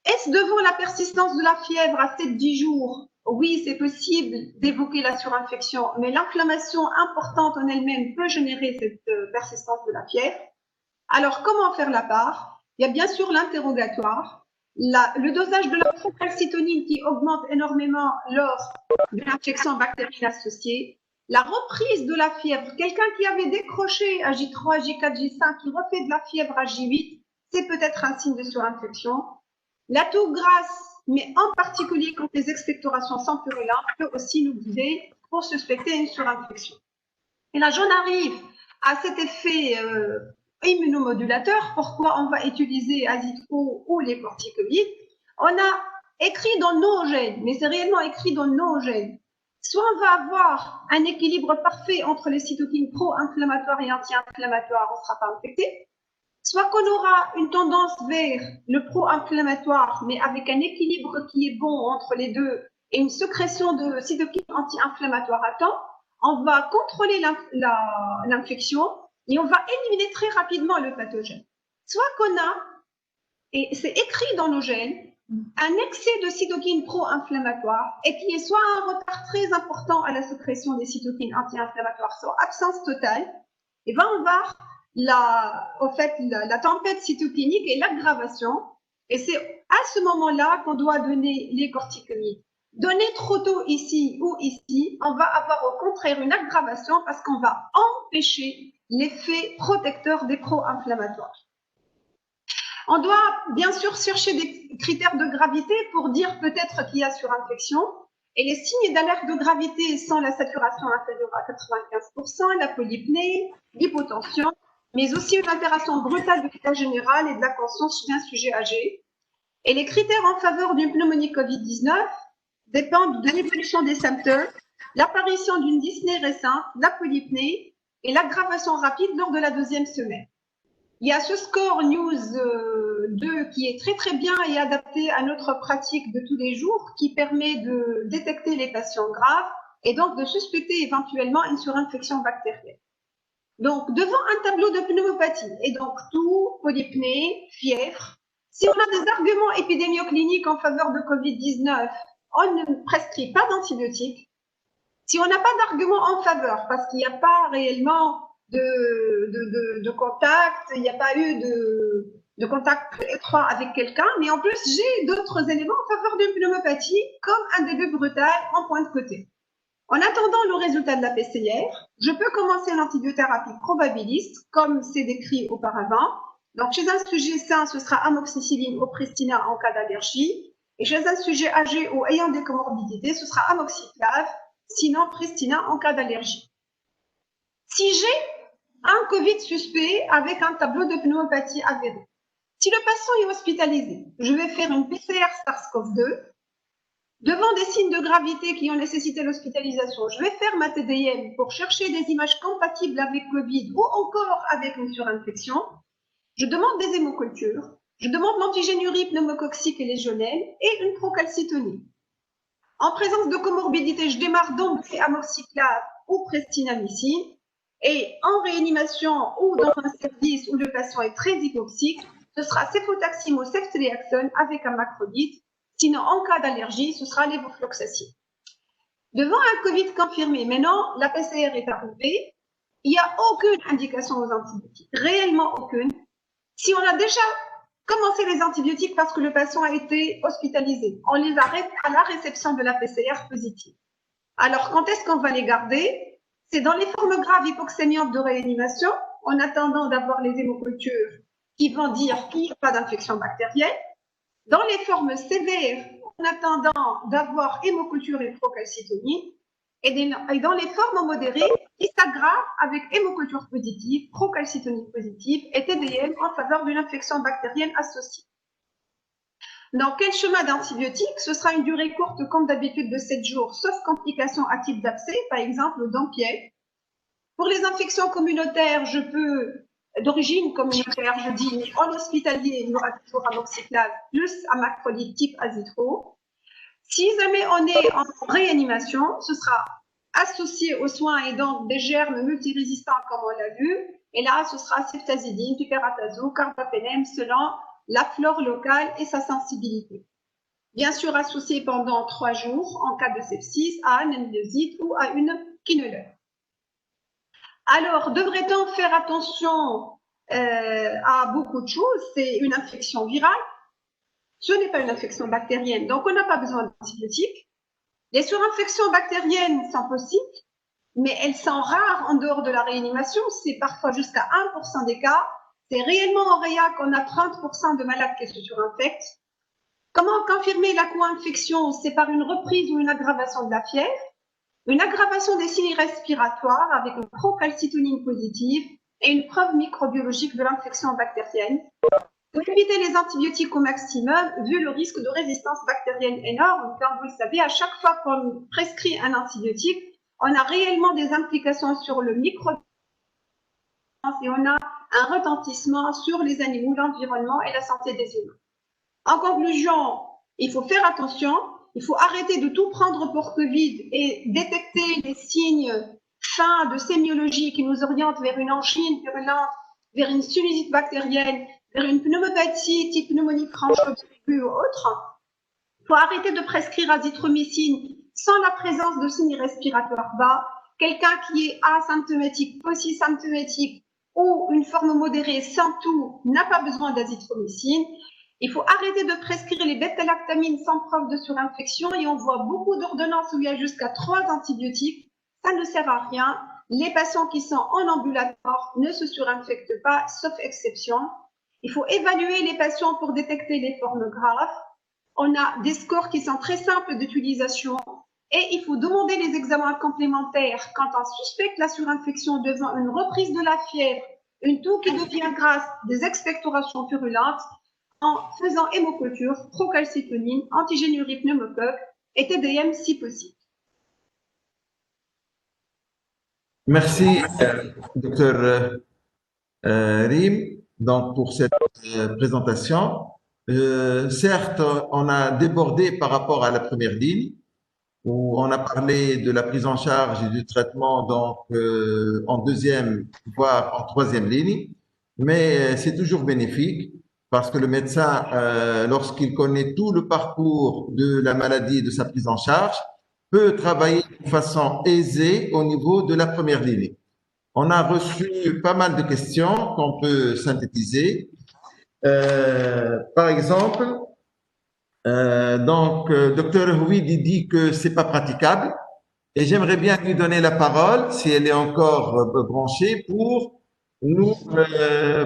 Est-ce devant la persistance de la fièvre à 7-10 jours? Oui, c'est possible d'évoquer la surinfection, mais l'inflammation importante en elle-même peut générer cette persistance de la fièvre. Alors, comment faire la part? Il y a bien sûr l'interrogatoire. Le dosage de la procalcitonine qui augmente énormément lors de l'infection bactérienne associée, la reprise de la fièvre, quelqu'un qui avait décroché à J3, J4, J5, qui refait de la fièvre à J8, c'est peut-être un signe de surinfection. La toux grasse, mais en particulier quand les expectorations sont purulentes, peut aussi nous guider pour suspecter une surinfection. Et là, j'en arrive à cet effet immunomodulateur. Pourquoi on va utiliser azithro ou les corticoïdes? On a écrit dans nos gènes, mais c'est réellement écrit dans nos gènes. Soit on va avoir un équilibre parfait entre les cytokines pro-inflammatoires et anti-inflammatoires, on ne sera pas infecté. Soit qu'on aura une tendance vers le pro-inflammatoire, mais avec un équilibre qui est bon entre les deux et une sécrétion de cytokines anti-inflammatoires à temps, on va contrôler l'infection et on va éliminer très rapidement le pathogène. Soit qu'on a, et c'est écrit dans nos gènes, un excès de cytokines pro-inflammatoires et qu'il y ait soit un retard très important à la sécrétion des cytokines anti-inflammatoires, soit absence totale, et ben on va la tempête cytokinique et l'aggravation. Et c'est à ce moment-là qu'on doit donner les corticoïdes. Donner trop tôt ici ou ici, on va avoir au contraire une aggravation parce qu'on va empêcher l'effet protecteur des pro-inflammatoires. On doit bien sûr chercher des critères de gravité pour dire peut-être qu'il y a surinfection. Et les signes d'alerte de gravité sont la saturation inférieure à 95%, la polypnée, l'hypotension, mais aussi une altération brutale de l'état général et de la conscience chez un sujet âgé. Et les critères en faveur d'une pneumonie Covid-19 dépendent de l'évolution des symptômes, l'apparition d'une dyspnée récente, la polypnée et l'aggravation rapide lors de la 2e semaine. Il y a ce score News 2 qui est très très bien et adapté à notre pratique de tous les jours, qui permet de détecter les patients graves et donc de suspecter éventuellement une surinfection bactérienne. Donc, devant un tableau de pneumopathie, et donc toux, polypnée, fièvre, si on a des arguments épidémiocliniques en faveur de Covid-19, on ne prescrit pas d'antibiotiques. Si on n'a pas d'argument en faveur, parce qu'il n'y a pas réellement de contact, il n'y a pas eu de contact étroit avec quelqu'un, mais en plus, j'ai d'autres éléments en faveur d'une pneumopathie, comme un début brutal en point de côté. En attendant le résultat de la PCR, je peux commencer l'antibiothérapie probabiliste, comme c'est décrit auparavant. Donc, chez un sujet sain, ce sera amoxicilline ou Prestina en cas d'allergie. Et chez un sujet âgé ou ayant des comorbidités, ce sera amoxiclave, sinon Prestina en cas d'allergie. Si j'ai un Covid suspect avec un tableau de pneumopathie avéré, si le patient est hospitalisé, je vais faire une PCR SARS-CoV-2. Devant des signes de gravité qui ont nécessité l'hospitalisation, je vais faire ma TDM pour chercher des images compatibles avec Covid ou encore avec une surinfection. Je demande des hémocultures, je demande l'antigénurie pneumococcique et légionnelle et une procalcitonie. En présence de comorbidité, je démarre donc amoxiclave ou prestinamycine. Et en réanimation ou dans un service où le patient est très hypoxique, ce sera céfotaxime ou ceftriaxone avec un macrolide. Sinon, en cas d'allergie, ce sera lévofloxacine. Devant un Covid confirmé, maintenant, la PCR est arrivée, il n'y a aucune indication aux antibiotiques, réellement aucune. Si on a déjà commencé les antibiotiques parce que le patient a été hospitalisé, on les arrête à la réception de la PCR positive. Alors, quand est-ce qu'on va les garder? C'est dans les formes graves hypoxémiantes de réanimation, en attendant d'avoir les hémocultures qui vont dire qu'il n'y a pas d'infection bactérienne. Dans les formes sévères, en attendant d'avoir hémoculture et procalcitonie. Et dans les formes modérées, qui s'aggravent avec hémoculture positive, procalcitonie positive et TDM en faveur d'une infection bactérienne associée. Dans quel schéma d'antibiotiques? Ce sera une durée courte comme d'habitude de 7 jours, sauf complications à type d'abcès, par exemple dent-pied. Pour les infections communautaires, je peux, d'origine communautaire, je dis en hospitalier, il y aura toujours amoxiclave plus un macrolide type azitro. Si jamais on est en réanimation, ce sera associé aux soins et donc des germes multirésistants comme on l'a vu. Et là, ce sera ceftazidime, piperatazo, carbapénem selon la flore locale et sa sensibilité. Bien sûr, associé pendant 3 jours en cas de sepsis à un amylosite ou à une quinoleur. Alors, devrait-on faire attention à beaucoup de choses? C'est une infection virale. Ce n'est pas une infection bactérienne, donc on n'a pas besoin d'antibiotiques. Les surinfections bactériennes sont possibles, mais elles sont rares en dehors de la réanimation. C'est parfois jusqu'à 1% des cas. C'est réellement en réa qu'on a 30% de malades qui se surinfectent. Comment confirmer la co-infection? C'est par une reprise ou une aggravation de la fièvre, une aggravation des signes respiratoires avec une procalcitonine positive et une preuve microbiologique de l'infection bactérienne. Pour éviter les antibiotiques au maximum, vu le risque de résistance bactérienne énorme, comme vous le savez, à chaque fois qu'on prescrit un antibiotique, on a réellement des implications sur le microbiome et on a un retentissement sur les animaux, l'environnement et la santé des humains. En conclusion, il faut faire attention, il faut arrêter de tout prendre pour Covid et détecter les signes fins de sémiologie qui nous orientent vers une angine virulente, vers une sinusite bactérienne, vers une pneumopathie type pneumonie franche ou autre. Il faut arrêter de prescrire azithromycine sans la présence de signes respiratoires bas. Quelqu'un qui est asymptomatique, polysymptomatique ou une forme modérée sans tout n'a pas besoin d'azithromycine. Il faut arrêter de prescrire les bêta-lactamines sans preuve de surinfection et on voit beaucoup d'ordonnances où il y a jusqu'à 3 antibiotiques. Ça ne sert à rien. Les patients qui sont en ambulatoire ne se surinfectent pas, sauf exception. Il faut évaluer les patients pour détecter les formes graves. On a des scores qui sont très simples d'utilisation et il faut demander les examens complémentaires quand on suspecte la surinfection devant une reprise de la fièvre, une toux qui devient grasse, des expectorations purulentes, en faisant hémoculture, procalcitonine, antigénurie pneumocoque et TDM si possible. Merci, docteur Rim, donc, pour cette présentation. Certes, on a débordé par rapport à la première ligne, où on a parlé de la prise en charge et du traitement donc, en deuxième, voire en troisième ligne, mais c'est toujours bénéfique parce que le médecin, lorsqu'il connaît tout le parcours de la maladie et de sa prise en charge, peut travailler de façon aisée au niveau de la première ligne. On a reçu pas mal de questions qu'on peut synthétiser. Par exemple, docteur Houidi dit que c'est pas praticable et j'aimerais bien lui donner la parole si elle est encore branchée pour nous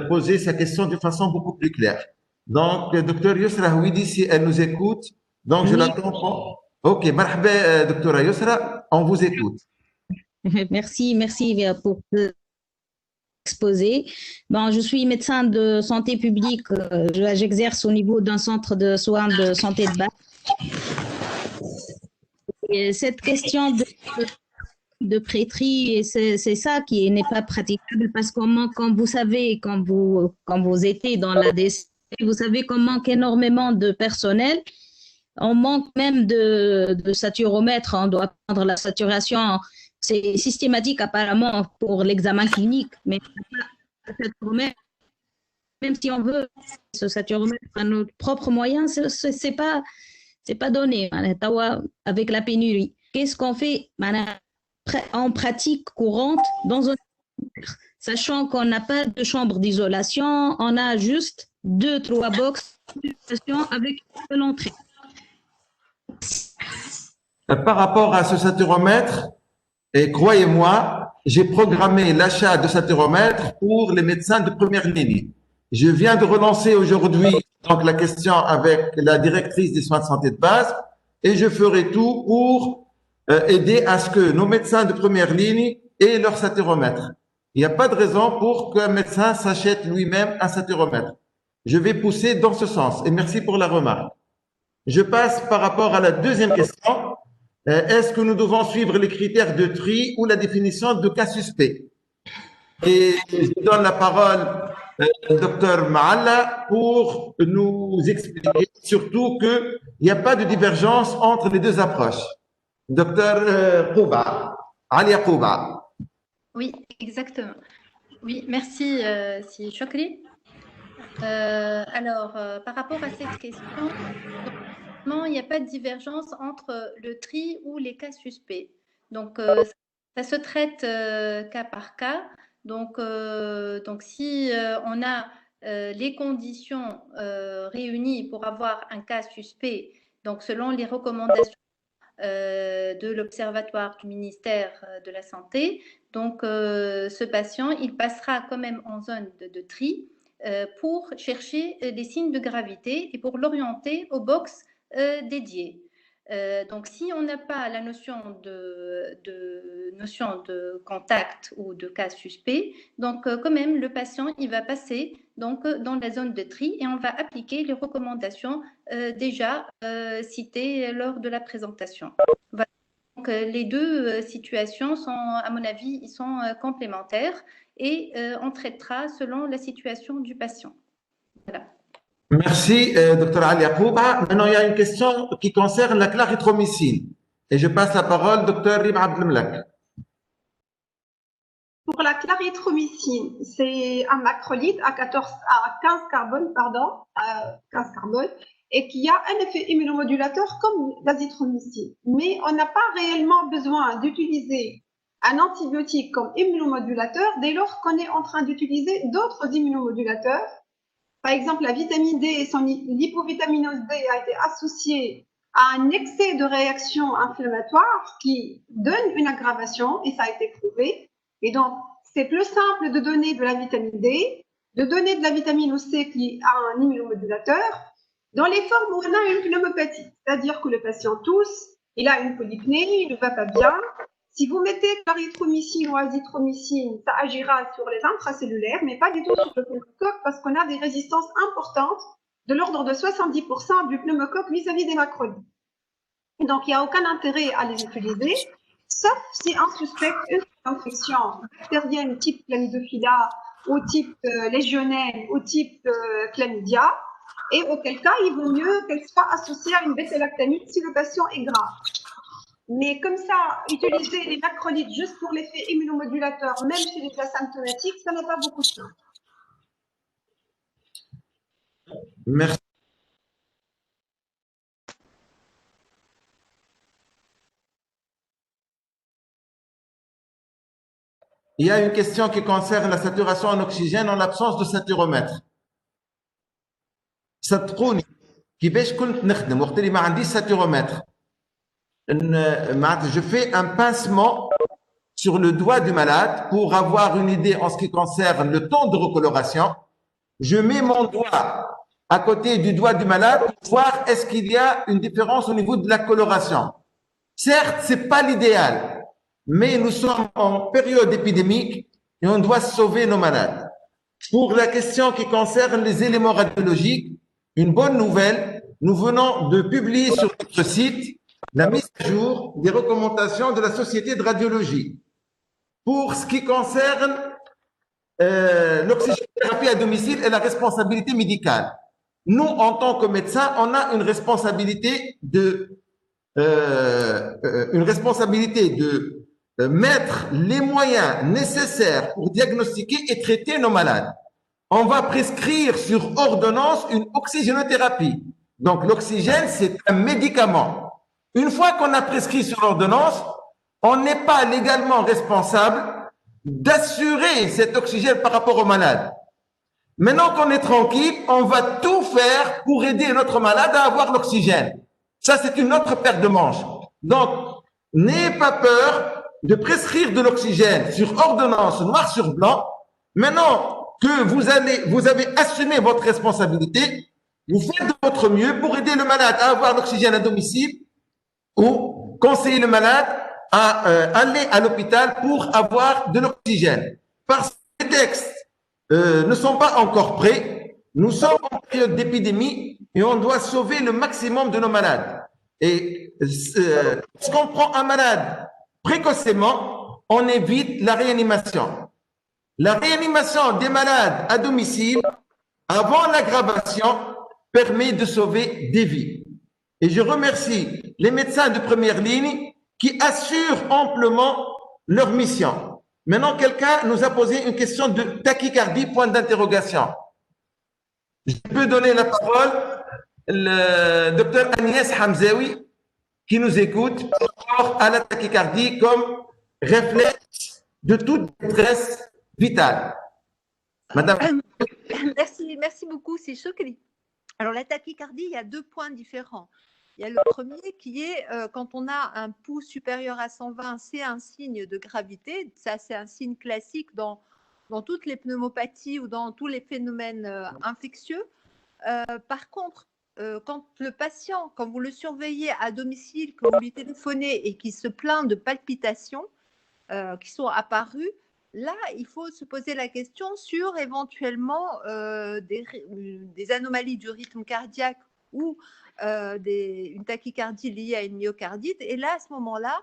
poser sa question de façon beaucoup plus claire. Donc, docteur Yousra Houidi, si elle nous écoute, donc je la comprends. Ok, marhaba, docteur Yousra, on vous écoute. Merci pour l'exposé. Bon, je suis médecin de santé publique. J'exerce au niveau d'un centre de soins de santé de base. Et cette question de prêtrie, c'est ça qui n'est pas praticable parce qu'on manque, comme vous savez, quand vous étiez dans la DC, vous savez qu'on manque énormément de personnel. On manque même de saturomètres. On doit prendre la saturation. C'est systématique apparemment pour l'examen clinique, mais même si on veut ce saturomètre à notre propre moyen, c'est pas donné avec la pénurie. Qu'est-ce qu'on fait en pratique courante dans un sachant qu'on n'a pas de chambre d'isolation, on a juste 2-3 box avec une entrée. Par rapport à ce saturomètre, et croyez-moi, j'ai programmé l'achat de saturomètres pour les médecins de première ligne. Je viens de relancer aujourd'hui donc la question avec la directrice des soins de santé de base et je ferai tout pour aider à ce que nos médecins de première ligne aient leur saturomètre. Il n'y a pas de raison pour qu'un médecin s'achète lui-même un saturomètre. Je vais pousser dans ce sens et merci pour la remarque. Je passe par rapport à la deuxième question. Est-ce que nous devons suivre les critères de tri ou la définition de cas suspect? Et je donne la parole au docteur Maalla pour nous expliquer surtout qu'il n'y a pas de divergence entre les deux approches. Docteur Kouba, Ali Kouba. Oui, exactement. Oui, merci, si Chokri. Alors, par rapport à cette question, il n'y a pas de divergence entre le tri ou les cas suspects. Donc, ça se traite cas par cas. Donc si on a les conditions réunies pour avoir un cas suspect, donc selon les recommandations de l'Observatoire du ministère de la Santé, donc ce patient, il passera quand même en zone de tri pour chercher des signes de gravité et pour l'orienter au box dédié. Donc, si on n'a pas la notion de contact ou de cas suspect, donc quand même le patient il va passer donc dans la zone de tri et on va appliquer les recommandations déjà citées lors de la présentation. Voilà. Donc, les deux situations sont, à mon avis, ils sont complémentaires et on traitera selon la situation du patient. Voilà. Merci, Dr Ali Akouba. Maintenant, il y a une question qui concerne la clarithromycine. Et je passe la parole au Dr Rima Abdelmlak. Pour la clarithromycine, c'est un macrolide à 15 carbone, et qui a un effet immunomodulateur comme l'azithromycine. Mais on n'a pas réellement besoin d'utiliser un antibiotique comme immunomodulateur dès lors qu'on est en train d'utiliser d'autres immunomodulateurs Par exemple, la vitamine D et son l'hypovitaminose D a été associée à un excès de réaction inflammatoire qui donne une aggravation, et ça a été prouvé. Et donc, c'est plus simple de donner de la vitamine D, de donner de la vitamine C qui a un immunomodulateur, dans les formes où on a une pneumopathie. C'est-à-dire que le patient tousse, il a une polypnée, il ne va pas bien. Si vous mettez clarithromycine ou azithromycine, ça agira sur les intracellulaires, mais pas du tout sur le pneumocoque parce qu'on a des résistances importantes de l'ordre de 70% du pneumocoque vis-à-vis des macrolides. Et donc, il n'y a aucun intérêt à les utiliser, sauf si on suspecte une infection bactérienne type chlamydophila ou type légionnaire ou type chlamydia, et auquel cas, il vaut mieux qu'elle soit associée à une bêta-lactamide si le patient est grave. Mais comme ça, utiliser les macrolides juste pour l'effet immunomodulateur, même chez les asymptomatiques, ça n'a pas beaucoup de sens. Merci. Il y a une question qui concerne la saturation en oxygène en l'absence de saturomètre. صدقوني كيفاش كنت نخدم وقت اللي ما عنديش ساتيرومètre. Je fais un pincement sur le doigt du malade pour avoir une idée en ce qui concerne le temps de recoloration. Je mets mon doigt à côté du doigt du malade pour voir est-ce qu'il y a une différence au niveau de la coloration. Certes, c'est pas l'idéal, mais nous sommes en période épidémique et on doit sauver nos malades. Pour la question qui concerne les éléments radiologiques, une bonne nouvelle, nous venons de publier sur notre site la mise à jour des recommandations de la Société de radiologie. Pour ce qui concerne l'oxygénothérapie à domicile et la responsabilité médicale. Nous, en tant que médecins, on a une responsabilité de mettre les moyens nécessaires pour diagnostiquer et traiter nos malades. On va prescrire sur ordonnance une oxygénothérapie. Donc, l'oxygène, c'est un médicament. Une fois qu'on a prescrit sur ordonnance, on n'est pas légalement responsable d'assurer cet oxygène par rapport au malade. Maintenant qu'on est tranquille, on va tout faire pour aider notre malade à avoir l'oxygène. Ça, c'est une autre paire de manches. Donc, n'ayez pas peur de prescrire de l'oxygène sur ordonnance, noir sur blanc. Maintenant que vous avez assumé votre responsabilité, vous faites de votre mieux pour aider le malade à avoir l'oxygène à domicile ou conseiller le malade à aller à l'hôpital pour avoir de l'oxygène. Parce que les textes ne sont pas encore prêts. Nous sommes en période d'épidémie et on doit sauver le maximum de nos malades. Et lorsqu'on prend un malade précocement, on évite la réanimation. La réanimation des malades à domicile avant l'aggravation permet de sauver des vies. Et je remercie les médecins de première ligne qui assurent amplement leur mission. Maintenant, quelqu'un nous a posé une question de tachycardie, point d'interrogation. Je peux donner la parole au docteur Agnès Hamzaoui qui nous écoute par rapport à la tachycardie comme réflexe de toute détresse vitale. Madame. Merci beaucoup, c'est Chokri. Alors, la tachycardie, il y a deux points différents. Il y a le premier qui est quand on a un pouls supérieur à 120, c'est un signe de gravité. Ça, c'est un signe classique dans toutes les pneumopathies ou dans tous les phénomènes infectieux. Par contre, quand le patient, quand vous le surveillez à domicile, que vous lui téléphonez et qu'il se plaint de palpitations qui sont apparues, là, il faut se poser la question sur éventuellement des anomalies du rythme cardiaque ou une tachycardie liée à une myocardite. Et là, à ce moment-là,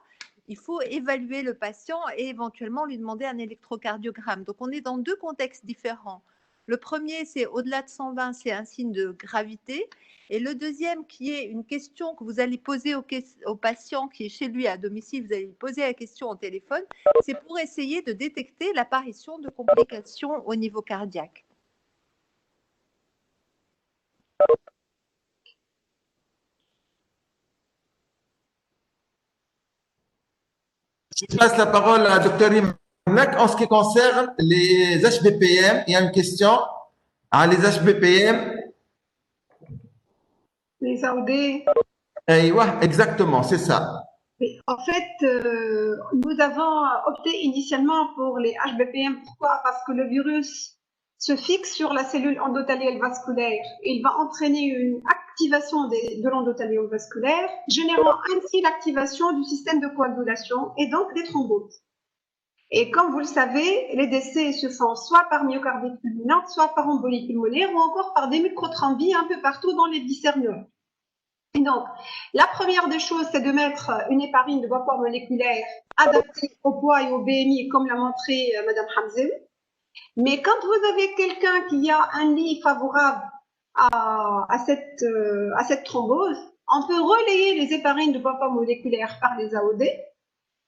il faut évaluer le patient et éventuellement lui demander un électrocardiogramme. Donc, on est dans deux contextes différents. Le premier, c'est au-delà de 120, c'est un signe de gravité. Et le deuxième, qui est une question que vous allez poser au patient qui est chez lui à domicile, vous allez lui poser la question au téléphone, c'est pour essayer de détecter l'apparition de complications au niveau cardiaque. Je passe la parole à Dr. Imanek. En ce qui concerne les HBPM, il y a une question. Les HBPM. Les AOD. Exactement, c'est ça. En fait, nous avons opté initialement pour les HBPM. Pourquoi? Parce que le virus se fixe sur la cellule endothéliale vasculaire. Il va entraîner une activation de l'endothélium vasculaire, générant ainsi l'activation du système de coagulation et donc des thromboses. Et comme vous le savez, les décès se font soit par myocardite fulminante, soit par embolie pulmonaire ou encore par des microthrombes un peu partout dans les bicéphales. Et donc, la première des choses, c'est de mettre une héparine de poids moléculaire adaptée au poids et au BMI, comme l'a montré Madame Hamzaoui. Mais quand vous avez quelqu'un qui a un lit favorable à cette thrombose, on peut relayer les héparines de poids moléculaire par les AOD.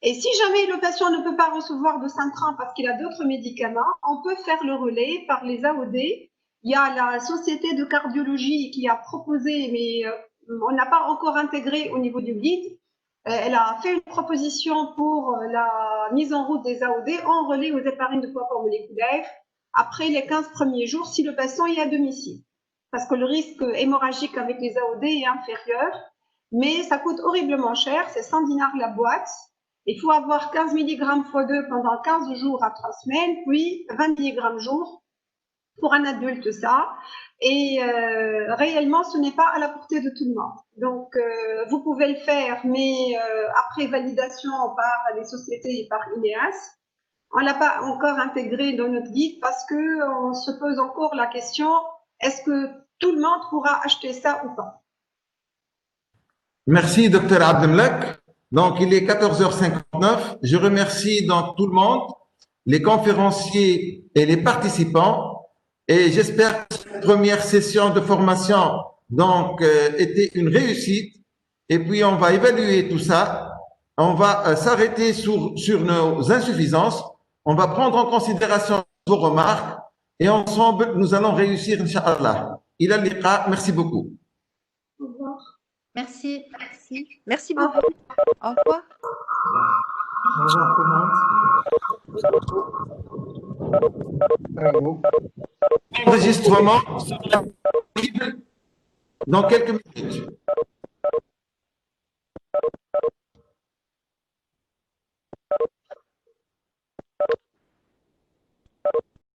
Et si jamais le patient ne peut pas recevoir de Syntran parce qu'il a d'autres médicaments, on peut faire le relais par les AOD. Il y a la société de cardiologie qui a proposé, mais on n'a pas encore intégré au niveau du guide. Elle a fait une proposition pour la mise en route des AOD en relais aux héparines de poids moléculaire après les 15 premiers jours si le patient est à domicile. Parce que le risque hémorragique avec les AOD est inférieur, mais ça coûte horriblement cher, c'est 100 dinars la boîte. Il faut avoir 15 mg x 2 pendant 15 jours à 3 semaines, puis 20 mg jour pour un adulte ça. Et réellement, ce n'est pas à la portée de tout le monde. Donc, vous pouvez le faire, mais après validation par les sociétés et par INEAS. On ne l'a pas encore intégré dans notre guide parce qu'on se pose encore la question, est-ce que tout le monde pourra acheter ça ou pas? Merci, Dr Abdelmalek. Donc, il est 14h59. Je remercie donc tout le monde, les conférenciers et les participants. Et j'espère que cette première session de formation donc, était une réussite. Et puis, on va évaluer tout ça. On va s'arrêter sur nos insuffisances. On va prendre en considération vos remarques. Et ensemble, nous allons réussir, Inch'Allah. Il a liqa. Merci beaucoup. Au revoir. Merci. Merci. Merci beaucoup. Au revoir. Au revoir tout le monde. Enregistrement dans quelques minutes.